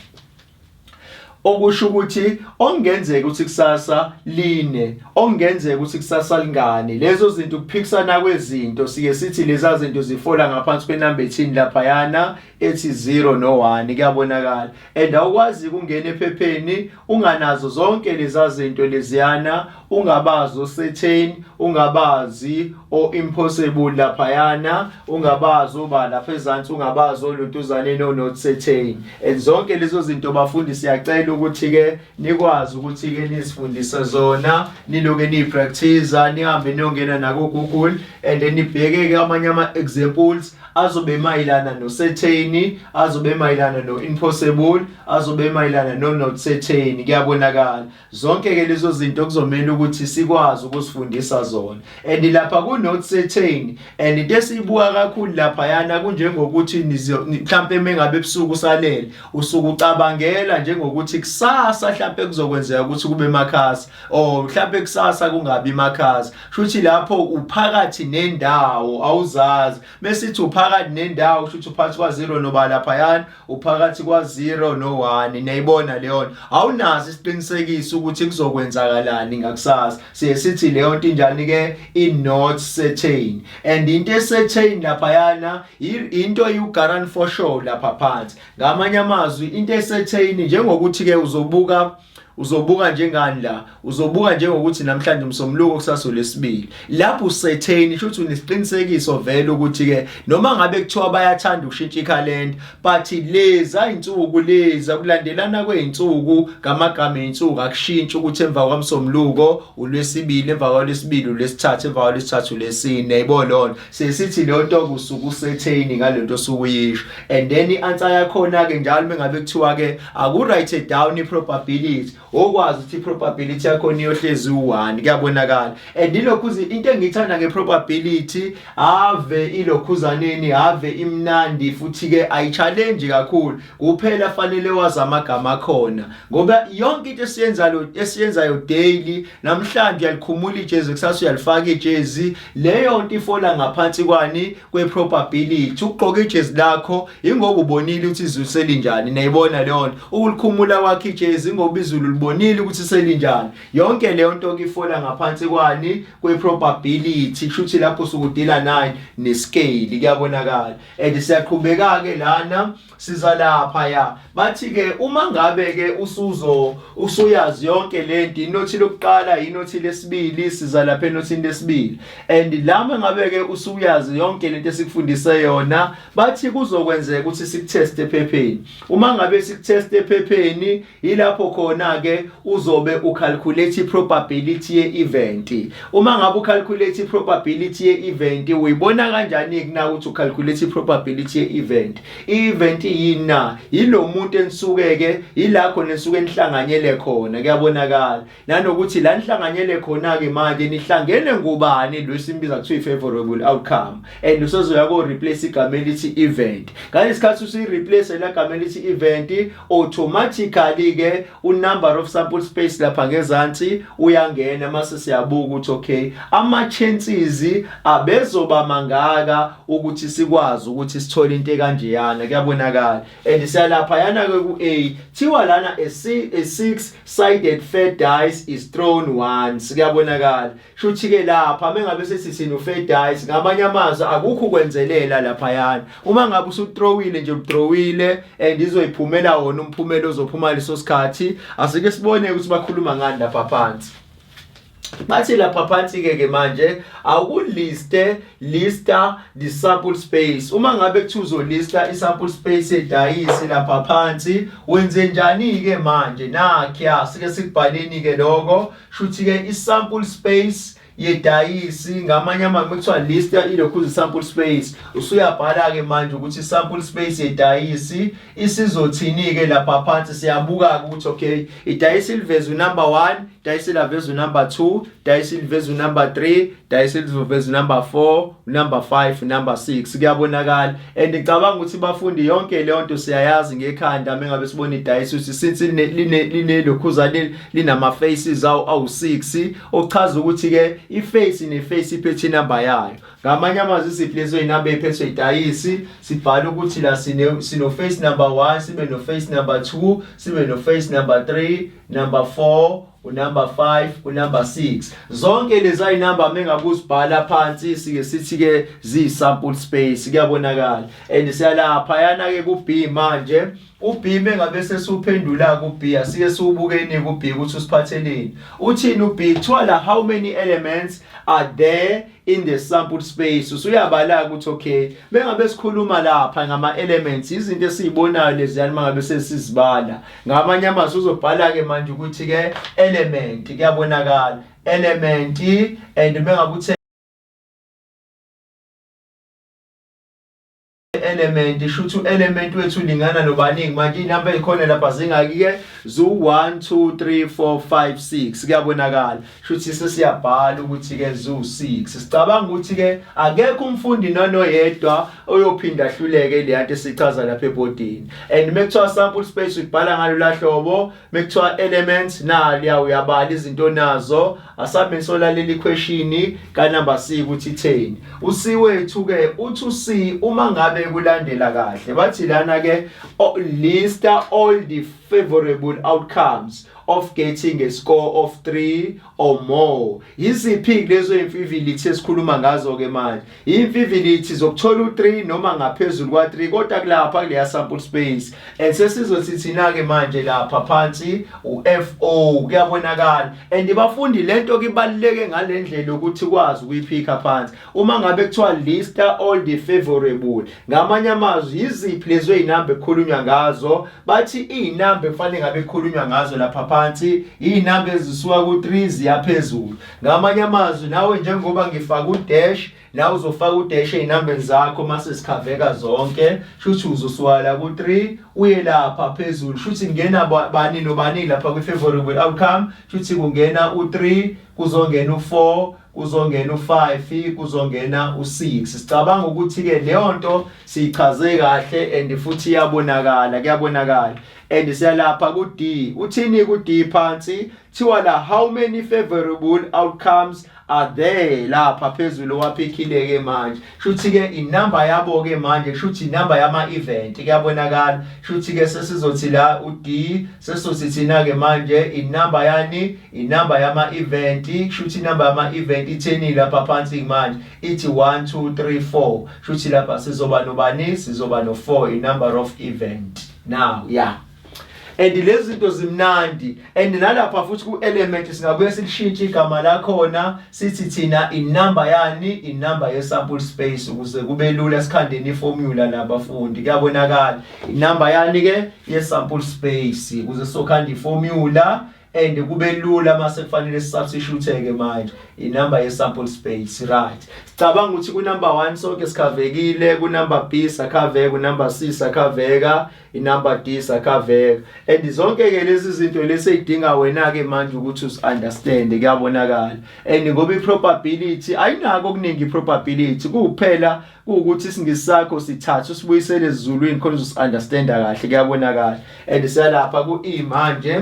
okusho ukuthi ongenzeka ukuthi kusasa line ongenzeka ukuthi kusasa lingane lezo zinto ukuphikisana kwezinto sike sithi leza zinto zifola ngaphansi kwenumber 10 laphayana ethi 0 no 1 kuyabonakala and awukwazi ukungena ephepheni unganazo zonke leza zinto leziyana ungabazi certain ungabazi o impossible laphayana ungabazi uba lapha ezantsi ungabazi olutuzane no not certain and zonke lezo zinto bafundi siyacela ukuthi ke nikwazi ukuthi ke nisifundise zona niloke nipractice nihambe niyongena na ku Google and then nibheke ke amanye ama examples azobe mayilana no certain azobe mayilana no impossible azobe mayilana no not certain kuyabonakala zonke ke lezo zinto kuzomela ukuthi sikwazi ukusifundisa zona and lapha ku not certain and into esibuka kakhulu lapha yana kunjengokuthi mhlambe mengabe ebusuku usalele usuku ucabangela njengokuthi kusasa mhlambe kuzokwenzeka ukuthi kube emakhasi or mhlambe kusasa kungabi emakhasi shuthi lapho uphakathi nendawo awuzazi mesithi uphakathi nendawo shuthi uphathi kwa 0 noba lapha yana uphakathi kwa 0 no 1 niyibona leyo awunazi isiqinisekiso ukuthi kuzokwenzakalani ngakusasa sithi leyo nto injani ke not certain and into certain lapha yana into you guarantee for sure lapha phansi ngamanye amazwi into certain njengokuthi ke uzobuka njengani la uzobuka njengokuthi namhlanje umsomluko kusaso lesibili lapho ucertain futhi unesiqinisekiso vele ukuthi ke noma ngabe kuthiwa bayathanda ukushintsha ikhalenda but leza insuku leza kulandelana kweinsuku ngamagama einsuku akushintsha ukuthi emva kwamsomluko ulwesibili emva kwalesibili ulwesithathu emva kwalesithathu lesine yibona sesithi leyo nto kusuku certain ngalento sukuyisho and then ianswer yakhona ke njalo mengabe kuthiwa ke aku write down iprobability okwazi ukuthi probability yakho niyohlezi u1 kuyabonakala and ilokhuzi into engithanda ngeprobability ave ilokhuzaneni ave imnandi futhi ke ayi challenge kakhulu kuphela fanele wazi amagama akhona ngoba yonke into esiyenzayo daily namhlanje yalikhumula ijezi kusasa uyalifaka ijezi leyo nto ifola ngaphansi kwani kweprobability ugqoka ijezi lakho ingoba ubonile ukuthi izulu selinjani nayibona leyo nto ukulikhumula kwakhe ijezi ngoba izulu bonile ukuthi selinjani yonke leyo nto ifola ngaphansi kwani kweprobability shuthi lapho sukudila nayo nescale kuyabonakala and siyaqhubeka ke lana siza lapha ya bathi ke uma ngabe ke usuyazi yonke lento inothi lokuqala inothi lesibili siza lapha enothini lesibili and lama ngabe ke usuyazi yonke lento esikufundise yona bathi kuzokwenzeka ukuthi sikuteste ephepheni uma ngabe sikuteste ephepheni ilapho khona ke ke uzobe ucalculate probability ye-event. Uma ngabe ucalculate probability ye-event uyibona kanjani na ukuthi ucalculate probability ye-event? I-event yini na? Yilo muntu enisuke ke ila khona enisuke nihlanganyele khona, kuyabonakala. Nanokuthi la nihlanganyele khona ke manje nihlangene ngubani lo simbiza kuthiwa i-favorable outcome. And usozoya ko replace igama elithi event. Ngalesikhathi usuyi replace la gama elithi event, automatically ke number of sample space lapha ngezansi uyangena mase siyabuka ukuthi okay ama chances abezoba mangaka ukuthi sikwazi ukuthi sithole into kanjeyana, kuyabonakala. And siyalapha yana ke ku A thiwa lana a six sided fair dice is thrown once, kuyabonakala. Shuthi ke lapha mengabe sesithi no fair dice ngamanye amazwi akukho ukwenzelela lapha yana. Uma ngabe usuthrowile nje uthrowile and izoyiphumela wona umphumelo ozophuma leso sikhathi, asike sibone ukuthi bakhuluma ngani lapha phansi. Bathi lapha phansi ke manje awukuliste lista the sample space. Uma ngabe kuthi uzolista isample space edayisi lapha phansi wenze njani ke manje? Nakho sike sikubhaleni ke lokho shuthi ke isample space yedayisi ngamanye amagama kuthiwa lista ilokhu sample space. Usuyabhala ke manje ukuthi sample space yedayisi isizothini ke lapha phansi. Siyabuka ukuthi okay idayisi liveze number 1, idayisi laveze number 2, idayisi liveze number 3, idayisi liveze number 4, number 5, number 6, kuyabonakala. And ngicabanga ukuthi bafundi yonke leyo nto siyayazi ngekhanda mengabe sibona idayisi ukuthi since line lokhuza linama faces awu6 ochaza ukuthi ke iface neface iphethe number yayo. Ngamanye amazwi siplace inumber ephethwe idayisi sibhala ukuthi la sino face number 1, sibe no face number 2, sibe no face number 3, number 4, number 5, number 6. Zonke lezi ayinumber mengabe usibhala phansi sike sithi ke zi sample space, kuyabonakala. And siyalapha yana ke ku B manje. U-B mengabe sesuphendula ku-B asike siubukeni ku-B ukuthi usiphatheleni. Uthini u-B? Kuthiwa how many elements are there in the sample space. Usuyabala ukuthi okay mengabe sikhuluma lapha ngama elements izinto esizibonayo leziyani mangabe sesizibala. Ngamanye amazwi uzobhala ke manje ukuthi ke element, kuyabonakala element. And mengabe uthi element isho element wethu lingana nobaningi manje inamba ekhona lapha zingaki ke zu 1 2 3 4 5 6, kuyabonakala. Shuthi sesiyabhala ukuthi ke zu 6. Sicabanga ukuthi ke akekho umfundi noyedwa oyophinda ahluleke le yanto esichaza lapha ebhodini. And mekuthiwa sample space ubhala ngalo lahlobo, mekuthiwa elements naliya uyabala izinto nazo. Asabe solaleli question ka number C ukuthi 10. uC wethu ke uthi uC uma ngabe kulandela kahle bathi lana ke lista all the favorable outcomes of getting a score of 3 or more. Yiziphi lezo imfivility esikhuluma ngazo ke manje? Imfivility zokuthola u3 noma ngaphezulu kwa3 kodwa kulapha kuleya sample space. And sesizothi thina ke manje lapha phansi uFO, kuyabonakala. And bafundi lento kibaluleke ngalendlela ukuthi kwazi ukuyiphika phansi. Uma ngabe kuthiwa lista all the favorable, ngamanye amazwi yiziphi lezo inamba ekhulunywa ngazo? Bathi inamba efanele ngabe ekhulunywa ngazo lapha phansi inamba ezisuka ku3 ziyaphezulu. Ngamanye amazwi nawe njengoba ngifaka udash nawe uzofaka udash einambeni zakho mase sikhaveka zonke. Shuthi uzoswala ku3 uye lapha phezulu. Shuthi ngena bani nobani lapha kwi favorable outcome. Shuthi kungena u3, kuzongena u4, kuzongena u5, kuzongena u6. Sicabanga ukuthi ke leyo nto sichaze kahle and futhi iyabonakala, kuyabonakala. And siyalapha ku D. Uthini ku D phansi? Thiwa la how many favorable outcomes are there lapha phezulu waphikile ke manje. Shuthi ke inamba yabo ke manje shuthi inamba yama event, kuyabonakala. Shuthi ke sesizothi la u D sesizothi thina ke manje inamba yani inamba yama event. Shuthi inamba yama event itheni lapha phansi manje ithi 1 2 3 4. Shuthi lapha sizoba nobani? Sizoba no 4 in number of event. Now yeah. And lezi zinto zimnandi. And nalapha futhi ku element singabuye silishintshe igama lakhona sithi thina inamba yani inamba ye sample space ukuze kube lula sikhandeni iformula labafundi, kuyabonakala. Inamba yani ke ye sample space ukuze sokhanda iformula and kube lula mase kufanele substitute-ke manje inumber ye sample space, right? Sicabanga ukuthi ku number 1 sonke sikhavekile, ku number B sakhaveka, ku number C sakhaveka, i number D sakhaveka, and zonke ke lezi zinto leseyidinga wena ke manje ukuthi usi-understand kuyabonakala. And ngoba i-probability ayinako okuningi i-probability, kuphela ukuthi isingisi sakho sithatha usibuyisele ezulwini khona usi-understanda kahle kuyabonakala. And siyalapha ku E manje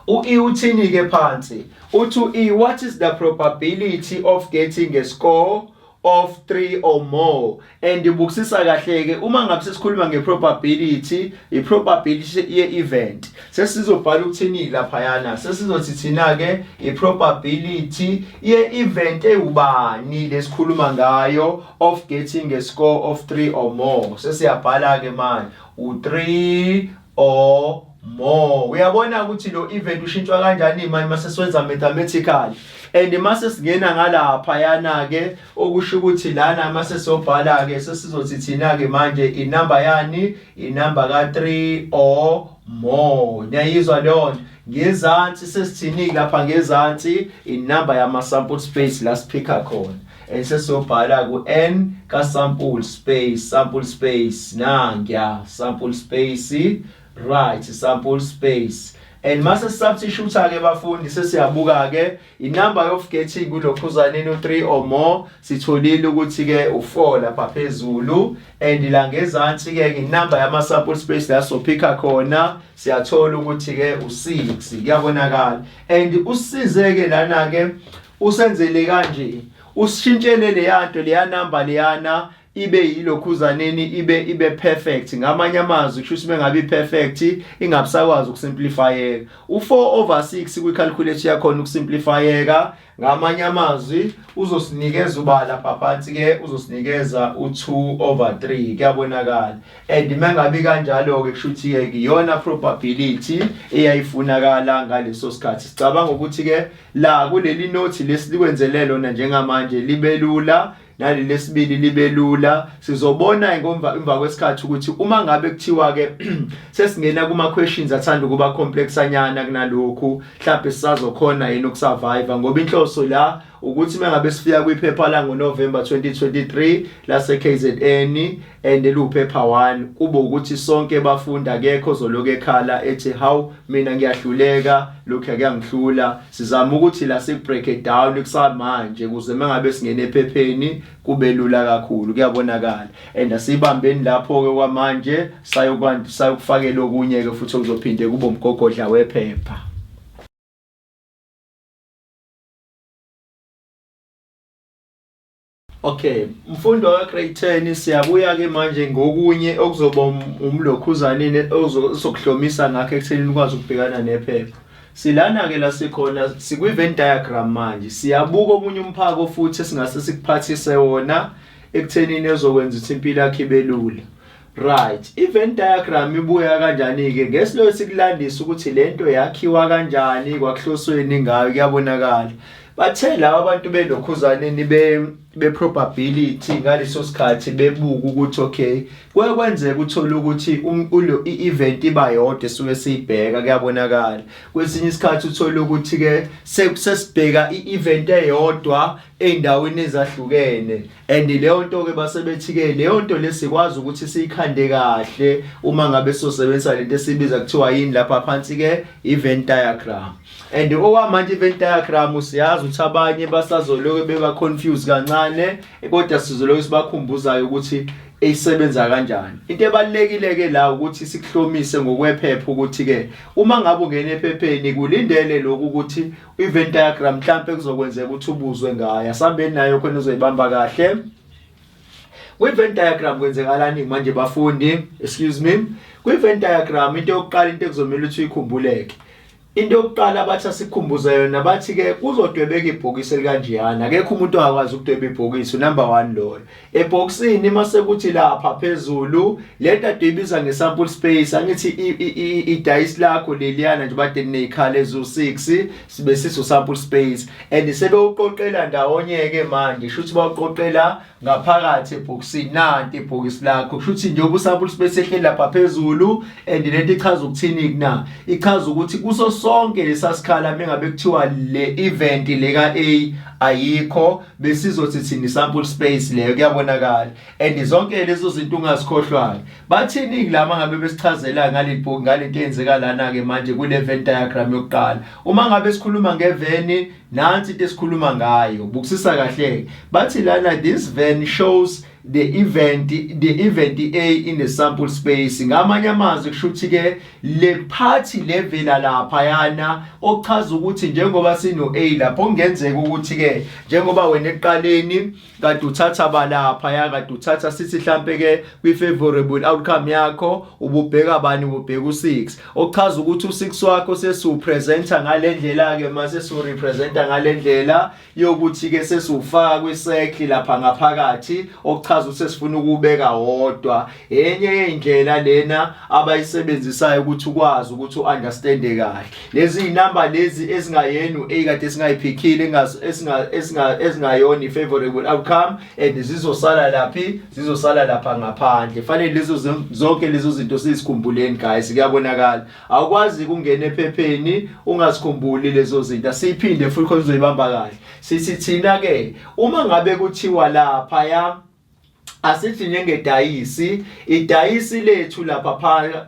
u-E uthini ke phansi uthi u-E, what is the probability of getting a score of 3 or more? And ibukisisa kahle ke uma ngabe sesikhuluma ngeprobability, i-probability ye-event sesizobhala ukuthini lapha yana, sesizothi thina ke i-probability ye-event ewubani lesikhuluma ngayo of getting a score of 3 or more. Sesiyabhala ke manje u3 or more. Uyabona ukuthi lo event ushintshwa kanjani manje mase siwenza mathematically, and mase singena ngalapha yana ke okusho ukuthi lana mase sobhala ke sesizothi thina ke manje inumber yani, inumber ka3 or more. Niyayizwa leyo ngezansi sesithini lapha ngezansi inumber yama sample space la siphika khona, and sesobhala ku n ka sample space nangiya sample space, right, sample space. And mase substitute ke bafundi sesiyabuka ke inumber of getting kulokhuzaneni u3 or more sitholile ukuthi ke u4 lapha phezulu, and la ngezansi ke inumber yama sample space la sophika khona siyathola ukuthi ke u6 kuyabonakala. And usize ke lana ke usenzele kanje, usishintshele leya number leyana ibe yilokhuzaneni ibe perfect. Ngamanye amazwi kusho mengabe perfect ingabisakwazi ukusimplifyeka. U4/6 kwi-calculator yakhona ukusimplifyeka. Ngamanye amazwi uzosinikeza ubala phansi ke uzosinikeza u2/3 kuyabonakala. And mengabe kanjalo ke kusho ukuthi ke iyona probability eyayifunakala ngaleso sikhathi. Sicabanga ukuthi ke la kuleli note lesilikwenzelele lona njengamanje libe lula, nali lesibili libe lula. Sizobona emva kwesikhathi ukuthi uma ngabe kuthiwa ke sesingena kuma questions athanda kuba complex anyana kunalokhu, mhlawumbe sisazokhona yini ukusurvive, ngoba inhloso la ukuthi mengabe sifika kwiphepha la ngoNovember 2023 la se-KZN and luphepha 1 kube ukuthi sonke bafunda akekho zoloku ekhala ethi how mina ngiyahluleka lokho akuyangihlula. Sizama ukuthi la break it down kusamanje ukuze mengabe singene ephepheni kube lula kakhulu kuyabonakala. And asibambeni lapho ke kwamanje sayokufakela okunye ke futhi okuzophinde kube umgogodla wephepha. Okay, mfundo wa grade 10 siyabuya ke manje ngokunye okuzoba umlokhuzaneni ozokuhlomisa ngakho ekuthenini ukwazi ukubhekana nephepha. Silana ke la sikhona sikwi-Venn diagram manje. Siyabuka omunye umphako futhi esingase sikuphathise wona ekuthenini ezokwenza ukuthi impilo yakhe ibe lula. Right, i-Venn diagram ibuya kanjani ke? Ngesilo sikulandisa ukuthi lento yakhiwa kanjani kwakuhlosweni ngayo kuyabonakala. Bathe laba abantu belokhuzaneni be-probability ngaleso sikhathi bebuka ukuthi okay kwenzeka uthola ukuthi i-event iba yodwa esuke siyibheka kuyabonakala. Kwesinye isikhathi uthola ukuthi ke sesibheka i-event eyodwa eindaweni ezahlukene, and leyo nto ke basebethi ke leyo nto lesikwazi ukuthi siyikhande kahle uma ngabe sosebenzisa lento esibiza kuthiwa yini lapha phansi ke i-Venn diagram. And okwamanje i-Venn diagram siyazi ukuthi abanye basazoloke beba confused kancane, kodwa sizoloke sibakhumbuzayo ukuthi eyisebenza kanjani. Into ebalekile ke la ukuthi sikuhlomise ngokwephepha ukuthi ke uma ngabe ungena ephepheni kulindele lokhu ukuthi i-Venn diagram mhlambe kuzokwenzeka ukuthi ubuzwe ngayo. Asambeni nayo khona uzoyibamba kahle. Kwi-Venn diagram kwenzekalani manje bafundi? Excuse me. Kwi-Venn diagram into yokuqala into ekuzomela ukuthi uyikhumbuleke. into yokuqala bathi asikhumbuze yona bathi ke uzodwebeka ibhokisi elikanjeyana akekho umuntu ongakwazi ukudweba ibhokisi number 1 loyo ebhokisini mase kuthi lapha phezulu lenta duyibiza ngesample space angithi idice lakho leliyana nje bade nezikhala ezu6 sibe siso sample space and sebe uqoqela ndawonye ke manje shuthi bawuqoqela ngaphakathi ebhokisini nanti ibhokisi lakho shuthi nje ubusample space ehleli lapha phezulu and lento ichaza ukuthini kuna ichaza ukuthi kuso sonke lesasikhala mengabe kuthiwa le event leka A ayikho besizothi thina sample space leyo kuyabonakala and zonke lezo zinto ungazikhohlwayo bathini kulama ngabe besichazela ngalento eyenzeka lana ke manje kule Venn diagram yokuqala uma ngabe sikhuluma ngeveni nansi into esikhuluma ngayo bukusisa kahle bathi lana this Venn shows the event A in the sample space ngamanye amazwi kushuthi ke le party level lapha yana ochaza ukuthi njengoba sino A lapho kungenzeka ukuthi ke njengoba wena eqaleni kade uthatha balapha ya kade uthatha sithi mhlambe ke kwi favorable outcome yakho ububheka bani ububheka u6 ochaza ukuthi u6 wakho sesupresenter ngalendlela ke mase su representer ngalendlela yokuthi ke sesufaka kwi circle lapha ngaphakathi ochaza ukuthi sifuna ukubeka wodwa enye indlela lena abayisebenzisayo ukuthi ukwazi ukuthi uunderstande kahle lezi inamba lezi ezingayenu A kade singayiphikile ezingayona ifavorable outcome and zizosala laphi zizosala lapha ngaphandle fanele lezo zonke lezo zinto sizikhumbulen guys kuyabonakala awukwazi ukungena ephepheni ungasikhumbuli lezo zinto asiphinde futhi khona uzoyibamba kahle sithi thina ke uma ngabe kuthiwa lapha ya asithi njengedayisi idayisi lethu lapha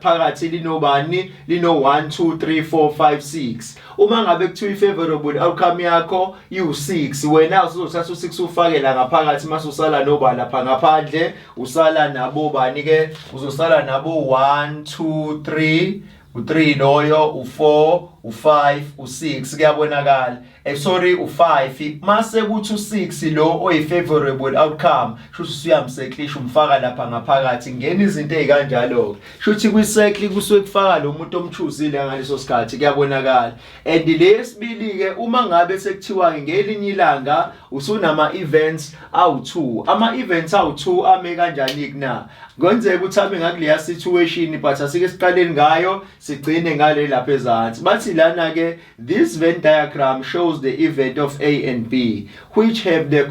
phakathi linobani lino 1 2 3 4 5 6 uma ngabe kuthiwa ifavorable outcome yakho u6 wena uzothatha u6 ufake la ngaphakathi mase usala noba lapha ngaphandle usala nabo bani ke uzosala nabo 1 2 3 u3 loyo u4 u5 u6 kuyabonakala sorry u5 mase kuthi u6 lo oyifavorable outcome shuthi suyamseklisha umfaka lapha ngaphakathi ngena izinto ezikanjalo shuthi kwi-circle kusuke kufaka lo muntu omchuzile ngaleso sikhathi kuyabonakala and lesibili ke uma ngabe sekuthiwa ngelinye ilanga usunama events awu2 ama events awu2 ame kanjani kuna kwenzeka ukuthi abe ngakuleya situation but asike siqaleni ngayo sigcine ngale lapha ezantsi bathi lana ke this Venn diagram shows the event of A and B which have the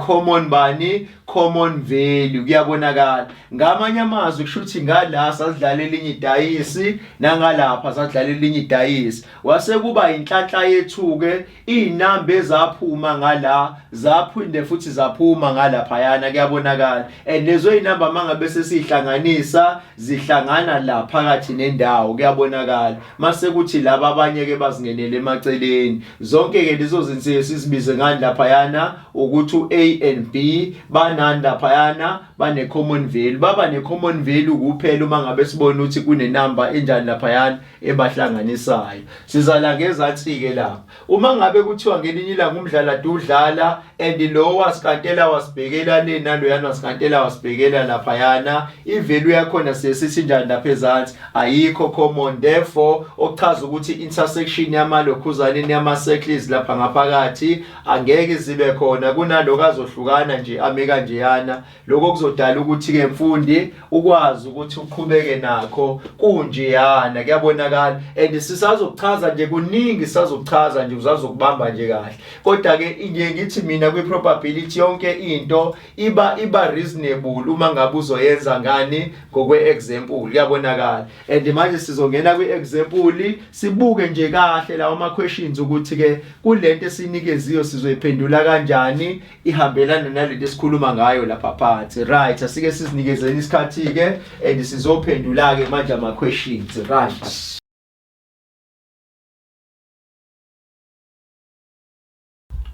common value kuyabonakala ngamanye amazwi kushuthi ngala sasidlala elinye idayisi nangalapha sasidlala elinye idayisi wase kuba inhlanhla yethu ke inamba ezaphuma ngala zaphinde futhi zaphuma ngalapha yana kuyabonakala and lezo inamba mangabe sesihlanganisa zihlangana la phakathi nendawo kuyabonakala mase kuthi laba abanye ke bazingenele emaceleni zonke ke lezo zinto sizibize ngani lapha yana ukuthi A and B banani lapha yana bane common value baba ne common value kuphela uma ngabe sibona ukuthi kune number enjani lapha yana ebahlanganisayo sizala ngezathi ke lapha uma ngabe kuthiwa ngelinye ilanga umdlala udlala and lo wasikantela wasibhekela le nalo yana wasikantela wasibhekela lapha yana ivalue yakho sesithi njani lapha ezansi ayikho common therefore okuchaza ukuthi intersection yamalokhuzane yama circles lapha ngaphakathi angeke zibe khona kunaloko azohlukana nje ame kanjeyana lokho kuzodala ukuthi ke mfundi ukwazi ukuthi uqhubeke nakho kunjeyana kuyabonakala and sisazochaza nje kuningi sisazochaza nje uzazokubamba nje kahle kodwa ke nje ngithi mina kwi probability yonke into iba reasonable uma ngabe uzoyenza ngani ngokwe example kuyabonakala and manje sizongena kwi example sibuke nje kahle lawo ama questions ukuthi ke kulento esinikeziyo sizoyiphendula kanjani ihambelana nalento esikhuluma ngayo lapha phansi right asike sizinikezeni isikhathi ke and sizophendula ke manje ama questions right.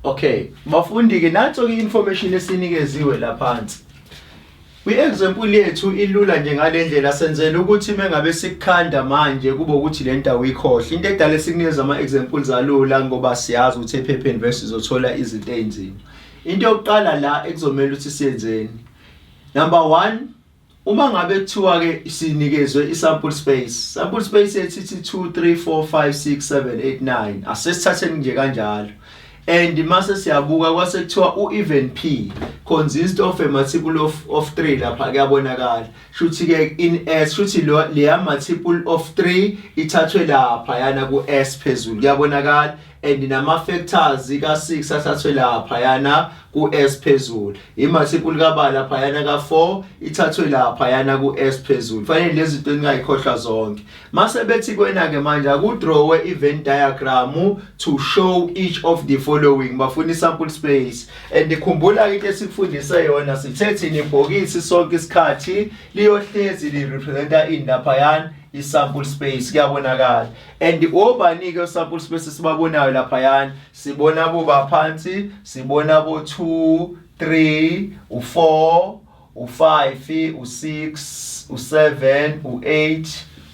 Okay bafundi ke natho ke information esinikeziwe lapha phansi kwi-example yethu ilula nje ngalendlela senzela ukuthi mengabe sikukhanda manje kube ukuthi lento awuyikhohle into edala sikunikeza ama-examples alula ngoba siyazi ukuthi ephepheni verse sizothola izinto ezinzima into yokuqala la ekuzomela ukuthi siyenzeni number 1 uma ngabe kuthiwa ke sinikezwe isample space ethi 2 3 4 5 6 7 8 9 asesithatheni nje kanjalo. And mase siyabuka kwase kuthiwa u-even p consists of a multiple of 3 lapha kuyabonakala. Shuthi ke in S shuthi leya multiple of 3 ithathwe lapha yana ku S phezulu kuyabonakala. And nama factors ka 6 athathwe lapha yana ku S phezulu. I-multiple kabala lapha yana ka 4 ithathwe lapha yana ku S phezulu. Fanele lezi zinto ningayikhohlwa zonke. Mase bethi kwena ke manje akudraw event diagram to show each of the following. Bafuna sample space. And ikhumbula into esikufundise yona sithethi nibhokisi sonke isikhathi liyohlezi li representa in lapha yana i-sample space kuyabonakala. And obani ke sample space sibabonayo lapha yana sibona bo baphansi sibona bo 2 3 u4 u5 u6 u7 u8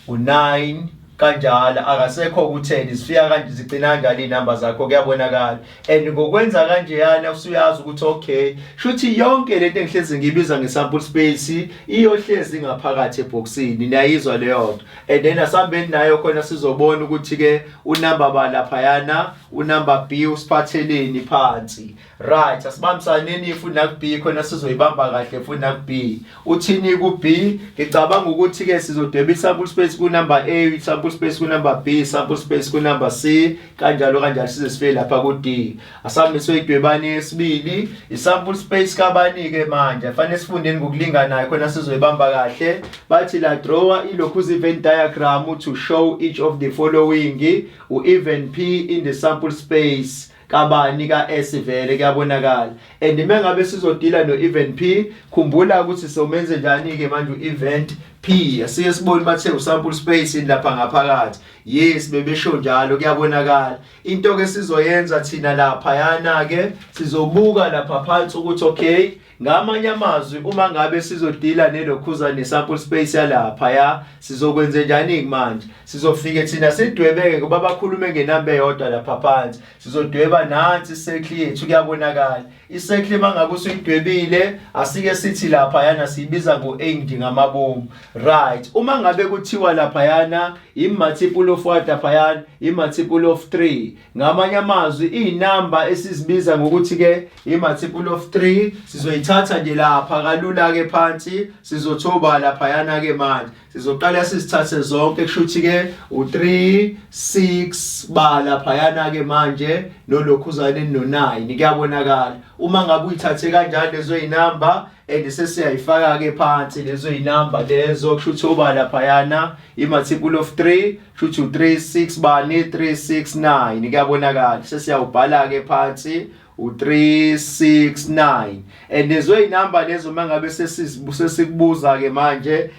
u9 kanjalo akasekho ku10 sifika kanje zigcina kanjalo inamba zakho kuyabonakala. And ngokwenza kanje yana usuyazi ukuthi okay shuthi yonke lento engihlezi ngibiza ngesample space iyohlezi ngaphakathi eboxini niyayizwa leyo nto. And then asambeni nayo khona sizobona ukuthi ke unamba balapha yana unamba B usiphatheleni phansi. Right, asibambisaneni ifuna ku B khona sizoyibamba kahle funa ku B. Uthini ku B? Ngicabanga ukuthi ke sizodweba isample space ku number A, sample space ku number B, sample space ku number C, kanjalo kanjalo size sifike lapha ku D. Asami soyidwebani yesibili, isample space kabani ke manje. Fanele sifundeni ngokulinganayo khona sizoyibamba kahle. Bathi la draw ilokhu event diagram to show each of the following u-even P in the sample space. Kabani ka S vele kuyabonakala. And mengabe sizodila no even P khumbula ukuthi somenze njani ke manje u-event P asike sibone bathe usample space lapha ngaphakathi. Yes bebesho njalo kuyabonakala. Into ke sizoyenza thina lapha yana ke sizobuka lapha phansi ukuthi okay ngamanye amazwi uma ngabe sizodila nelokhuza nesample space yalapha ya sizokwenza njani manje sizofike thina sidwebeke ngoba bakhulume ngenamba eyodwa lapha phansi sizodweba nansi i-circle yethu kuyabonakala. I-circle mangabe usuyidwebile asike sithi lapha yana siyibiza ngo-end ngamabomu. Right, uma ngabe kuthiwa lapha yana i-multiple of what lapha yana i-multiple of 3 ngamanye amazwi inamba esizibiza ngokuthi ke i-multiple of 3 sizoyithatha nje lapha kalula ke phansi sizothoba lapha yana ke manje sizoqala sizithathe zonke kushuthi ke u3 6 bala phayana ke manje nolokhuzane no9 kuyabonakala. Uma ngabe uyithathe kanjalo lezo inamba and sesiyayifaka ke phansi lezo inamba lezo kushuthi obala phayana i-multiple of 3 kushuthi u3 6 bani 3 6 9 kuyabonakala. Sesiyawubhala ke phansi u369 and lezo inamba lezo mangabe sesikubuza ke manje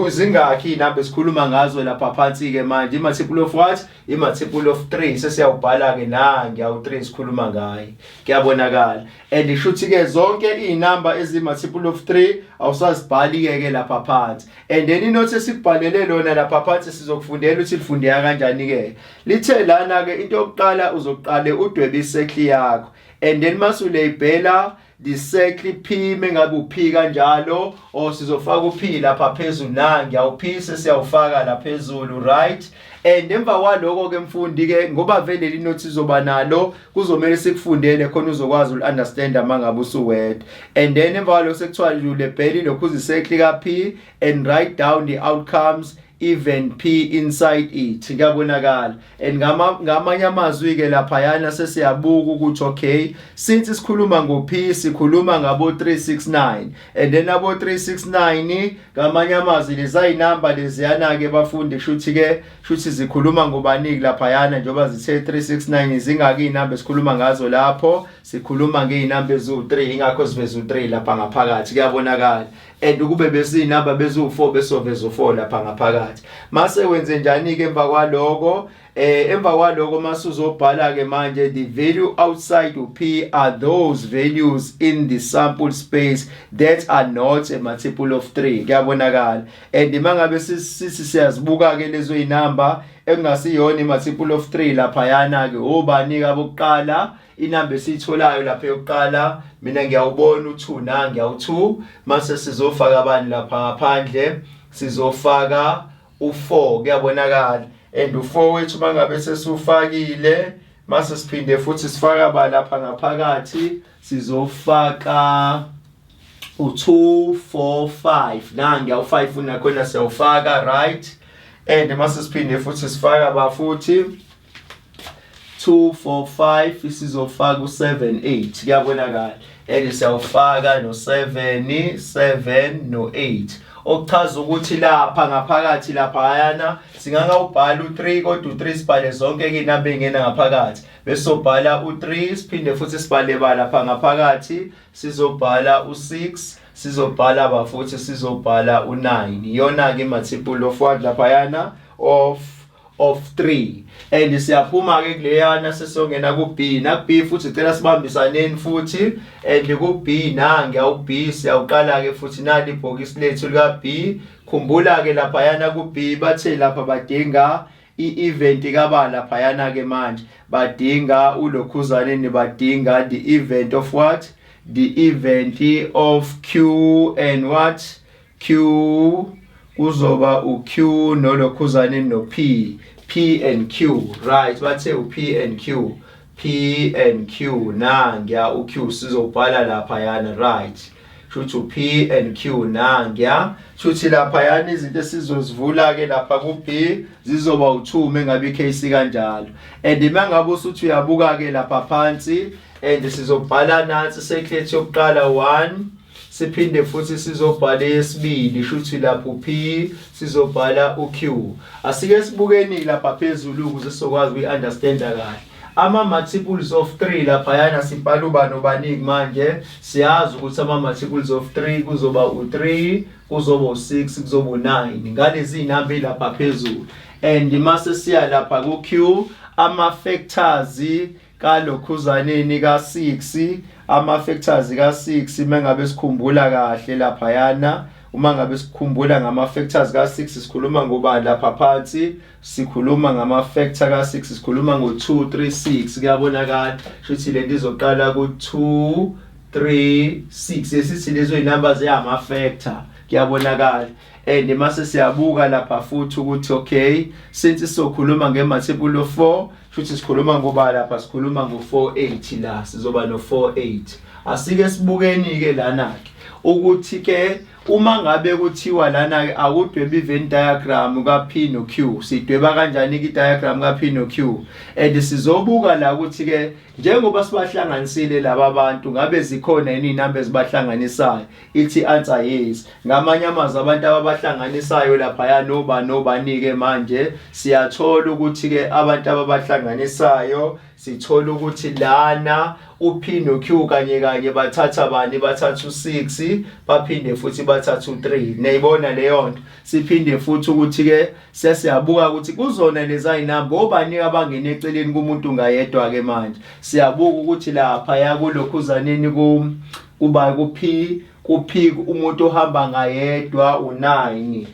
zingakhi inamba esikhuluma ngazo lapha phansi ke manje i-multiple of what i-multiple of 3 sesiyawubhala ke nangi awu3 sikhuluma ngayo kuyabonakala. And ishuthi ke zonke inamba ezi-multiple of 3 awusazibhali ke lapha phansi. And then inothi esikubhalele lona lapha phansi sizokufundela ukuthi lifundeka kanjani ke. Lithe lana ke into yokuqala uzoqale udwebe i-circle yakho and then masuleyibhela the circle P mengabe uphi kanjalo or sizofaka uphi lapha phezulu nangi awuphi sesiyawufaka lapha phezulu. Right, and emva kwaloko ke mfundi ke ngoba vele linothi izoba nalo kuzomela sikufundele khona uzokwazi uunderstand mangabe usuwedwa. And then emva kwaloko sekuthiwa lebheli lokhuza i-circle ka P and write down the outcomes even P inside it kuyabonakala. And ngamanye amazwi ke lapha yana sesiyabuka ukuthi okay since sikhuluma ngo P sikhuluma ngabo 369 and then abo 369 ngamanye amazwi leza inamba leziyana ke bafundi shuthi zikhuluma ngobani lapha yana njoba zithe 369 zingaki inamba esikhuluma ngazo lapho sikhuluma ngeinamba ezu3 ingakho siveza u3 lapha ngaphakathi kuyabonakala. And ukube bezinamba bezu4 besoveza u4 lapha ngaphakathi. Mase wenze njani ke emva kwaloko emva kwaloko masuzobhala ke manje the value outside P are those values in the sample space that are not a multiple of 3 kuyabonakala. And mangabe siyazibuka ke lezo inamba engasiyona i-multiple of 3 lapha yana ke obani ka bokuqala inamba esiyitholayo lapha yokuqala mina ngiyawubona u2 na ngiyawu2 mase sizofaka abani lapha ngaphandle sizofaka u4 kuyabonakala and u4 wethu mangabe sesufakile mase siphinde futhi sifaka ba lapha ngaphakathi sizofaka u2 4 5 na ngiyawu5 unakhona siyawufaka right and mase siphinde futhi sifaka ba futhi 2 4 5 sizofaka u7 8 kuyabonakala and siyawufaka no7 7 no8 okuchaza ukuthi lapha ngaphakathi lapha yana singangawubhala u3 kodwa u3 sibhale zonke ke inamba engena ngaphakathi bese sobhala u3 siphinde futhi sibhale ba lapha ngaphakathi sizobhala u6 sizobhala ba futhi sizobhala u9 iyona ke multiple of what lapha yana of 3 and siyaphuma ke kuleyana sesongena ku B na B futhi cela sibambisaneni futhi and ku B na ngiyawu-B siyawuqala ke futhi nali ibhokisi lethu lika B khumbula ke lapha yana ku B bathe lapha badinga i-event kaba lapha yana ke manje badinga ulokhuzaneni badinga the event of what the event of Q and what Q kuzoba uQ nolokhuzane no P and Q right bathe uP and Q na ngiya uQ sizobhala lapha yana right shuthi uP and Q na ngiya shuthi lapha yana izinto esizozivula ke lapha ku B zizoba u2 mengabe icase kanjalo and mangabe usuthi uyabuka ke lapha phansi and sizobhala nansi secret yokuqala 1 siphinde futhi sizobhala yesibili shuthi lapho P sizobhala uQ asike sibukeni lapha phezulu ukuze sizokwazi ukuunderstand kahle ama multiples of 3 lapha yana sibhala ubani obaningi manje siyazi ukuthi ama multiples of 3 kuzoba u3 kuzoba u6 kuzoba u9 ngalezi inamba lapha phezulu and mase siya lapha ku Q ama factors kalokhuzaneni ka6 ama factors ka6 mengabe sikhumbula kahle lapha yana uma ngabe sikhumbula ngama factors ka6 sikhuluma ngobani lapha phansi sikhuluma ngama factor ka6 sikhuluma ngo2 3 6 kuyabonakala futhi lento izoqala ku2 3 6 esithi lezo inamba zeyama factor kuyabonakala and mase siyabuka lapha futhi ukuthi okay since sizokhuluma ngemultiple of 4 futhi sikhuluma ngoba lapha sikhuluma ngo48 la sizoba no48 asike sibukeni ke lana ke ukuthi ke uma ngabe kuthiwa lana ke akudweba i-Venn diagram ka P no Q sidweba kanjani ke diagram ka P no Q and sizobuka la ukuthi ke njengoba sibahlanganisile laba bantu ngabe zikhona yini inamba ezibahlanganisayo ithi answer yes ngamanye amazwi abantu ababahlanganisayo lapha ya nobani ke manje siyathola ukuthi ke abantu ababahlanganisayo sithola ukuthi lana uP no Q kanye bathatha bani bathatha u6 baphinde futhi bathatha u3 nayibona leyo nto siphinde futhi ukuthi ke sesiyabuka ukuthi kuzona lezi inamba obani abangene eceleni kumuntu ngayedwa ke manje siyabuka ukuthi lapha yakulokhuzaneni kuba ku-P umuntu ohamba ngayedwa u9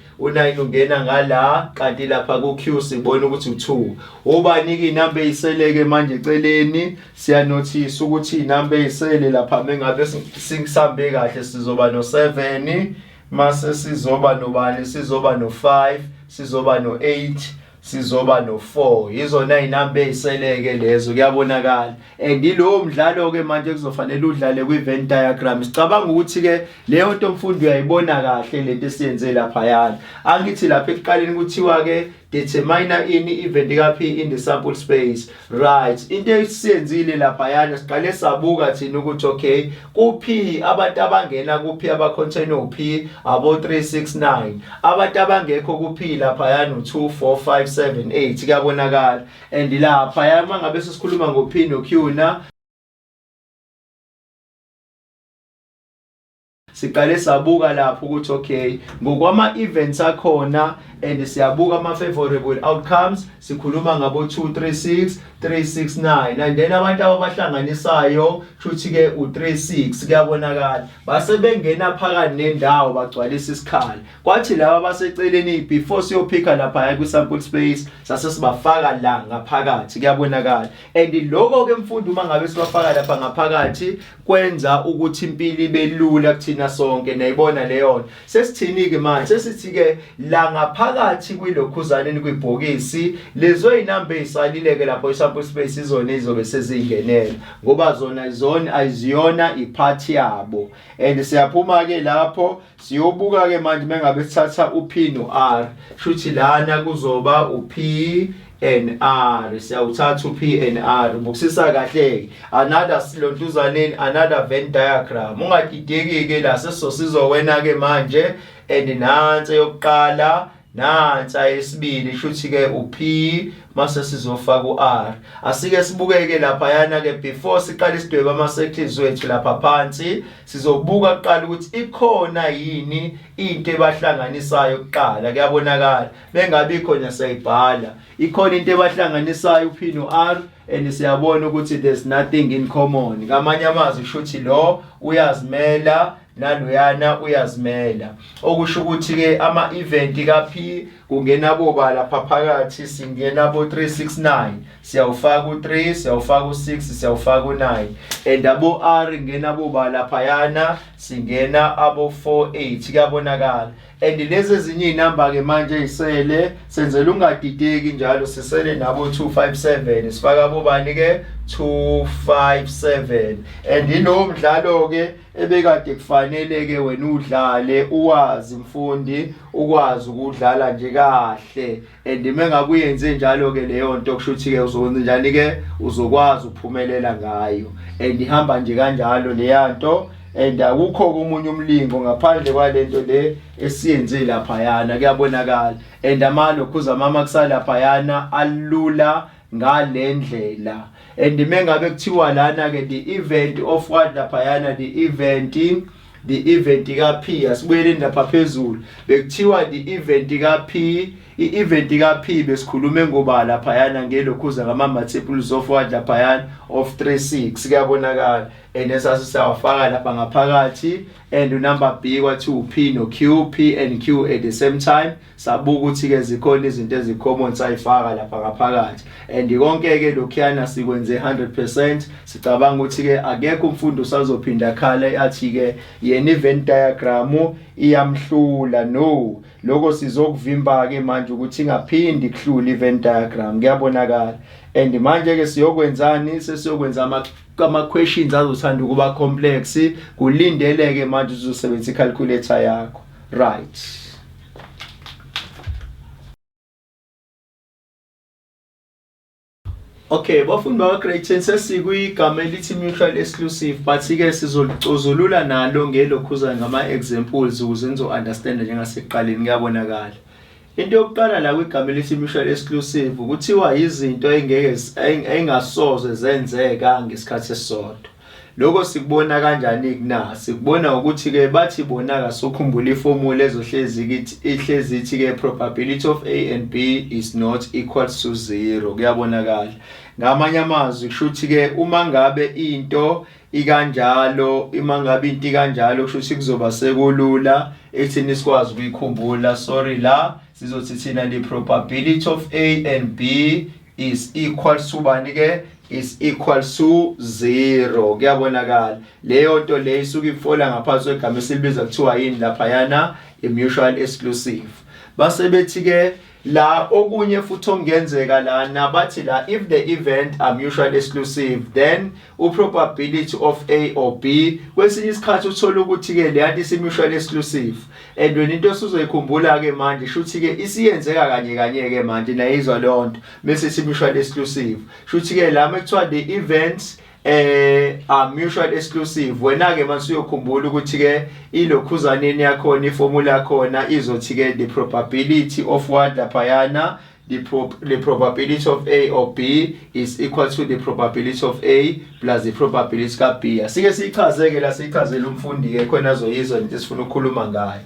ungena ngala kanti lapha ku-Q sibona ukuthi u2 ubani ke inamba eyiseleke manje eceleni siyanothisa ukuthi inamba eyisele lapha mengabe singisambe kahle sizoba no7 mase sizoba nobani sizoba no5 sizoba no8 sizoba no4 izona inamba eziseleke lezo kuyabonakala and lo mdlalo ke manje kuzofanele udlale kwi-Venn diagram sicabanga ukuthi ke leyo nto mfundi uyayibona kahle lento esiyenze lapha yana angithi lapha ekuqaleni kuthiwa ke determine ini event ka P in the sample space right into esiyenzile lapha yana siqale sabuka thina ukuthi okay ku P abantu abangena ku P aba contain u P abo 369 abantu abangekho ku P lapha yana u2 4 5 7 8 kuyabonakala and lapha yana mangabe sesikhuluma ngo P no Q na siqale sabuka lapho ukuthi okay ngokwama events akhona and siyabuka ama-favorable outcomes, sikhuluma ngabo 236, 369, and then abantu abahlanganisayo shuthi-ke u-36 kuyabonakala. Base bengena phakathi nendawo bagcwalisa isikhala. Kwathi laba baseceleni before siyophika lapha kwi-sample space sase sibafaka la ngaphakathi kuyabonakala. And lokho-ke mfundi uma ngabe sibafaka lapha ngaphakathi kwenza ukuthi impilo ibe lula kuthina sonke, nayibona leyo. Sesithini-ke manje sesithi-ke la ngaphakathi kwilokhuzaneni kwibhokisi lezo zinamba ezisalileke lapho i-sample space izona izobe sezingenela ngoba zona ayiziyona iphathi yabo. And siyaphuma-ke lapho siyobuka-ke manje mengabe sithatha u-P no-R, shuthi lana kuzoba u-P and R. Siyawuthatha u-P and R bukisisa kahle another silontuzaneni, another Venn diagram. Ungadideki-ke la sesizowena-ke manje, and nansi yokuqala nansi ayesibili shuthi-ke u-P mase sizofaka u-R. Asike sibukeke laphayana-ke before siqale isidweba ama-circles wethu lapha phansi sizobuka kuqala ukuthi ikhona yini into ebahlanganisayo kuqala kuyabonakala. Bengabe ikhona siyayibhala. Ikhona into ebahlanganisayo u-P no-R, and siyabona ukuthi there's nothing in common. Ngamanye amazwi shuthi lo uyazimela naloyana uyazimela. Okusho ukuthi-ke ama-event ka-P kungena boba lapha phakathi singena bo 369, siyawufaka u3, siyawufaka u6, siyawufaka u9, and abo R ngena boba laphayana singena abo 48 kuyabonakala. And lezi ezinye izinamba-ke manje isele senzela ungadideki njalo sisele nabo 257 sifaka bobani-ke 257. And ilo mdlalo-ke ebekade kufanele-ke wena udlale uwazi mfundi, ukwazi ukudlala nje kahle. And mengabe uyenze njalo-ke leyo nto kushuthi-ke uzokwenza njani-ke uzokwazi ukuphumelela ngayo, and ihamba nje kanjalo leyanto. And akukho komunye umlingo ngaphandle kwalento le esiyenze laphayana kuyabonakala. And amalokhuza mama kusalaphayana alula ngalendlela. And mengabe kuthiwa lana-ke the event of what laphayana, the event ka-P asibuyeleni lapha phezulu bekuthiwa the event ka-P. I-event ka-P besikhulume ngoba laphayana ngelokhuza ngama-multiples of what laphayana of 36 kuyabonakala. And esasisawafaka lapha ngaphakathi, and unumber B kwathiwa u-P no-Q, P and Q at the same time. Sabuka ukuthi-ke zikhona izinto ezicommon sayifaka lapha ngaphakathi. And konke-ke lokhuyana sikwenze 100%. Sicabanga ukuthi-ke akekho umfundi usazophinda khale athi-ke yena i-Venn diagram iyamhlula. No, lokho sizokuvimba-ke manje ukuthi ingaphindi kuhlula i-Venn diagram kuyabonakala. And manje-ke siyokwenzani? Sesiyokwenza ama-questions azothanda ukuba complex. Kulindeleke manje uzosebenzisa i-calculator yakho. Right. Okay, bafundi bakwa grade 10 sesikuyigama elithi mutual exclusive, but-ke sizoluzulula nalo ngelokhuzana ngama-examples ukuze nizo-understand njengasekuqaleni kuyabonakala. Into yokuqala la kwigama elithi mutual exclusive ukuthiwa izinto engasoze zenzeka ngesikhathi esisodwa. Lokho sikubona kanjani na? Sikubona ukuthi-ke bathi bona kasukhumbula iformula ezohlezi ihlezi ithi-ke probability of A and B is not equal to 0 kuyabonakala. Ngamanye amazwi kushuthi-ke uma ngabe into ikanjalo, kusho ukuthi kuzoba sekulula ekutheni sikwazi ukuyikhumbula. Sorry, la sizothi thina the probability of A and B is equal to bani-ke is equal to 0 kuyabonakala. Leyo nto le isuke ifola ngaphansi kwegama esilibiza kuthiwa yini laphayana i-mutual exclusive. Base bethi-ke la okunye futhi okungenzeka lana bathi la if the event are mutually exclusive then probability of A or B kwesinye isikhathi uthola ukuthi-ke leyanto isi-mutually exclusive. And wena into osuzoyikhumbula-ke manje shuthi-ke isiyenzeka kanye-ke manje nayizwa leyo nto bese isi-mutually exclusive. Shuthi-ke la mekuthiwa the events are mutual exclusive, wena-ke mase uyokhumbula ukuthi-ke ilokhuzaneni yakhona iformula yakhona izothi-ke the probability of what laphayana, the probability of A or B is equal to the probability of A plus i-probability ka B. Asike siyichazeke la siyichazela umfundi ke khona azoyizwa into esifuna ukukhuluma ngayo.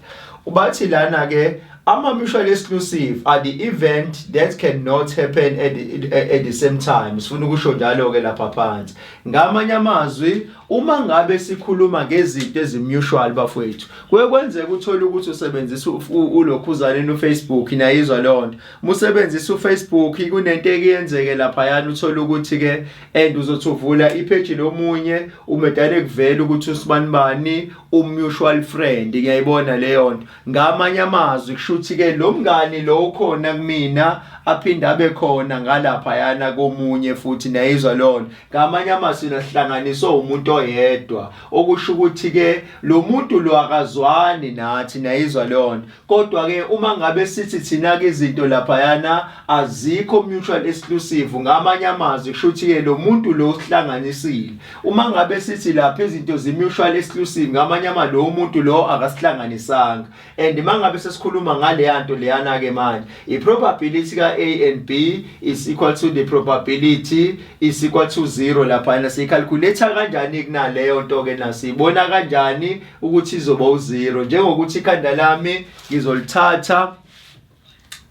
Ubathi lana ke ama-mutually exclusive are the event that cannot happen at the same time. Sifuna ukusho njalo ke lapha phansi. Ngamanye amazwi uma ngabe sikhuluma ngezinto ezimutual bafowethu, kuyekwenzeka uthola ukuthi usebenzisa ulokhuzane uFacebook nayizwa lonto. Musebenzisa uFacebook kunento ekuyenzeke lapha yana uthola ukuthi ke and uzothi uvula ipage lomunye umedale kuvela ukuthi usibani umutual friend, ngiyayibona leyo nto. Ngamanye amazwi kushuthi ke lo mngani lo khona kumina aphinda abe khona ngalapha yana komunye futhi nayizwa lonto. Ngamanye amazwi nahlanganiswa umuntu oyedwa, okusho ukuthi ke lo muntu lo akazwani nathi nayizwa lonto. Kodwa ke uma ngabe sithi thina ke izinto lapha yana azikho mutual exclusive, ngamanye amazwi kusho ukuthi ke lo muntu lo usihlanganisile. Uma ngabe sithi lapha izinto mutual exclusive, ngamanye amazwi lo muntu lo akasihlanganisanga. And mangabe sesikhuluma ngale yanto leyana ke manje i-probability ka A and B is equal to the probability is equal to 0 lapha na sicalculate kanjani kunaleyo nto ke nasibona kanjani ukuthi izoba u0, njengokuthi ikhanda lami ngizolithatha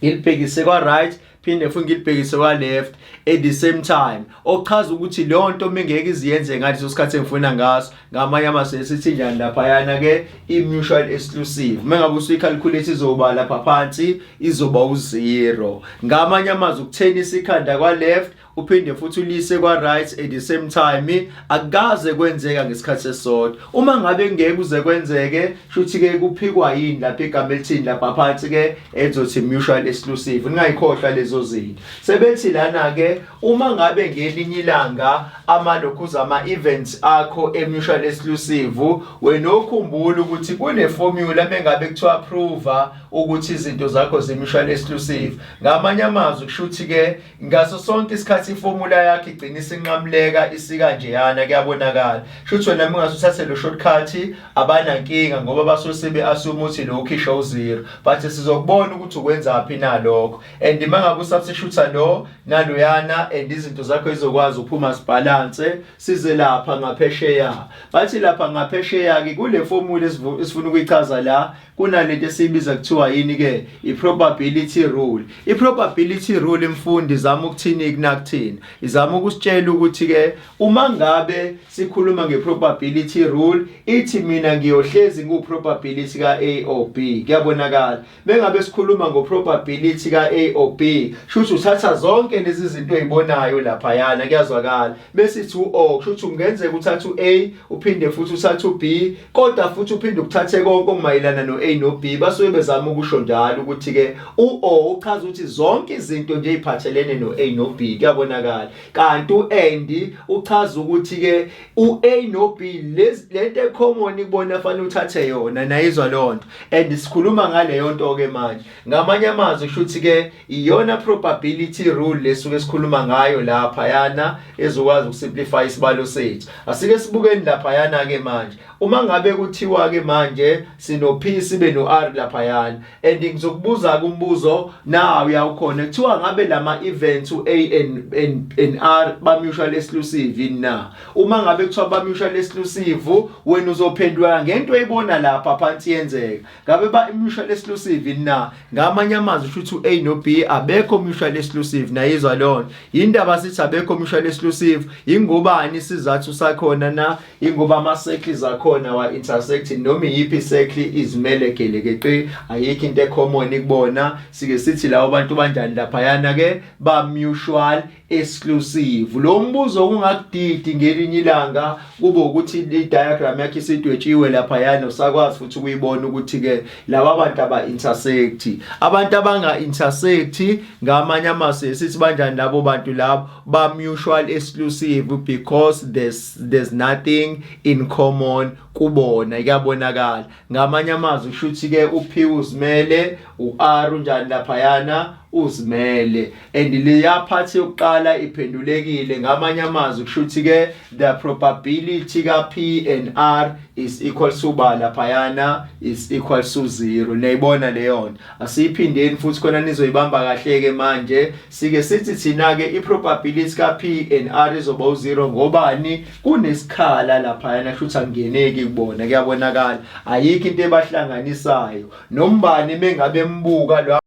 ngilibhekise kwa right phinde futhi ngilibhekise kwa left at the same time, ochaza ukuthi leyo nto mengeke iziyenze ngathi sosikhathi engifuna ngaso. Ngamanye amazwi sithi njani lapha yana ke i-mutual exclusive, mengabe usuyicalculate izoba lapha phansi izoba u0. Ngamanye amazwi ukuthenisa ikhanda kwa left uphinde futhi ulise kwa right at the same time akukaze kwenzeka ngesikhathi esodwa. Uma ngabe ngeke kuze kwenzeke shuthi ke kuphikwa yini lapha igama elithini lapha phansi ke ezothi mutual exclusive. Ningayikhohlwa lezo zinto. Sebethi lana ke uma ngabe ngelinye ilanga amalokhuza ama-events akho e-mutual exclusive, wena ukhumbula ukuthi kune formula mengabe kuthiwa approve ukuthi izinto zakho ze-mutual exclusive. Ngamanye amazwi kushuthi ke ngaso sonke isikhathi iformula yakhe igcina isinqamleka isikanjeyana, kuyabonakala. Shuthi wena mengasuthathe lo shortcut abanankinga ngoba basosebe assume ukuthi lo ukhisha u0, but sizokubona ukuthi ukwenzaphi nalokho. And mangabe usubstitute lo naloyana and izinto zakho izokwazi ukuphuma sibalance size lapha ngaphesheya. Bathi lapha ngaphesheya ke kule formula esifuna ukuyichaza la kunalento esibiza kuthiwa yini ke i-probability rule. I-probability rule mfundi zama ukuthini kunakuthini, izama ukusitshela ukuthi ke uma ngabe sikhuluma nge-probability rule ithi mina ngiyohlezi ku-probability ka A or B, kuyabonakala. Bengabe sikhuluma ngo-probability ka A or B shuthi uthatha zonke lezi zinto oyibonayo lapha yana, kuyazwakala. Bese sithi u-O shuthi ungenzeka uthatha u-A uphinde futhi uthatha u-B, kodwa futhi uphinde ukuthathe konke okumayelana no-A no-B. Basuke bezama ukusho njalo ukuthi ke u-O uchaza ukuthi zonke izinto nje eziphathelene no-A no-B, kuyabonakala. Kanti u-and uchaza ukuthi ke u-A no-B lento ecommon ikubona fanele uthathe yona, nayizwa lonto. And sikhuluma ngaleyo nto ke manje. Ngamanye amazwi shuthi ke iyona probability rule lesuke sikhuluma ngayo lapha yana ezokwazi ukusimplify isibalo sethu. Asike sibukeni lapha yana ke manje. Uma ngabe kuthiwa ke manje sino P sibe no R lapha yana, and ngizokubuza kumbuzo nawe uyawukhona kuthiwa ngabe lama events u-A and R ba mutual exclusive na. Uma ngabe kuthiwa ba mutual exclusive wena uzophendula ngento oyibona lapha phansi yenzeka. Ngabe ba mutual exclusive na. Ngamanye amazwi shuthi u-A no B abekho mutual exclusive, nayizwa lona. Yindaba sithi abekho mutual exclusive, ingobani isizathu sakhona na, ingoba ama circles akhona wa intersecting noma yipi circle izimele gelekeqe, ayikho into ecommon ikubona. Sike sithi lawo bantu banjani lapha yana ke ba mutual exclusive. Lo mbuzo ungakudidi ngelinye ilanga kube ukuthi i-diagram yakhe isidwetshiwe lapha yana usakwazi futhi ukuyibona ukuthi ke laba abantu aba intersect, abantu abanga intersect ngamanye amazwi sithi banjani labo bantu labo ba mutual exclusive because there's nothing in common kubona, kuyabonakala. Ngamanye amazwi kushuthi ke u-P uzimele, u-R unjani lapha yana uzimele, and leya part yokuqala iphendulekile. Ngamanye amazwi kushuthi ke the probability ka P and R is equals to ba laphayana is equals to 0. Niyayibona leyo nto. Asiyiphindeni futhi khona nizoyibamba kahle ke manje. Sike sithi thina ke iprobability ka P and R izoba u0 ngobani kunesikhala laphayana futhi angeneki kubona kuyabonakala. Ayikho into ebahlanganisayo. Nombani mengabe embuka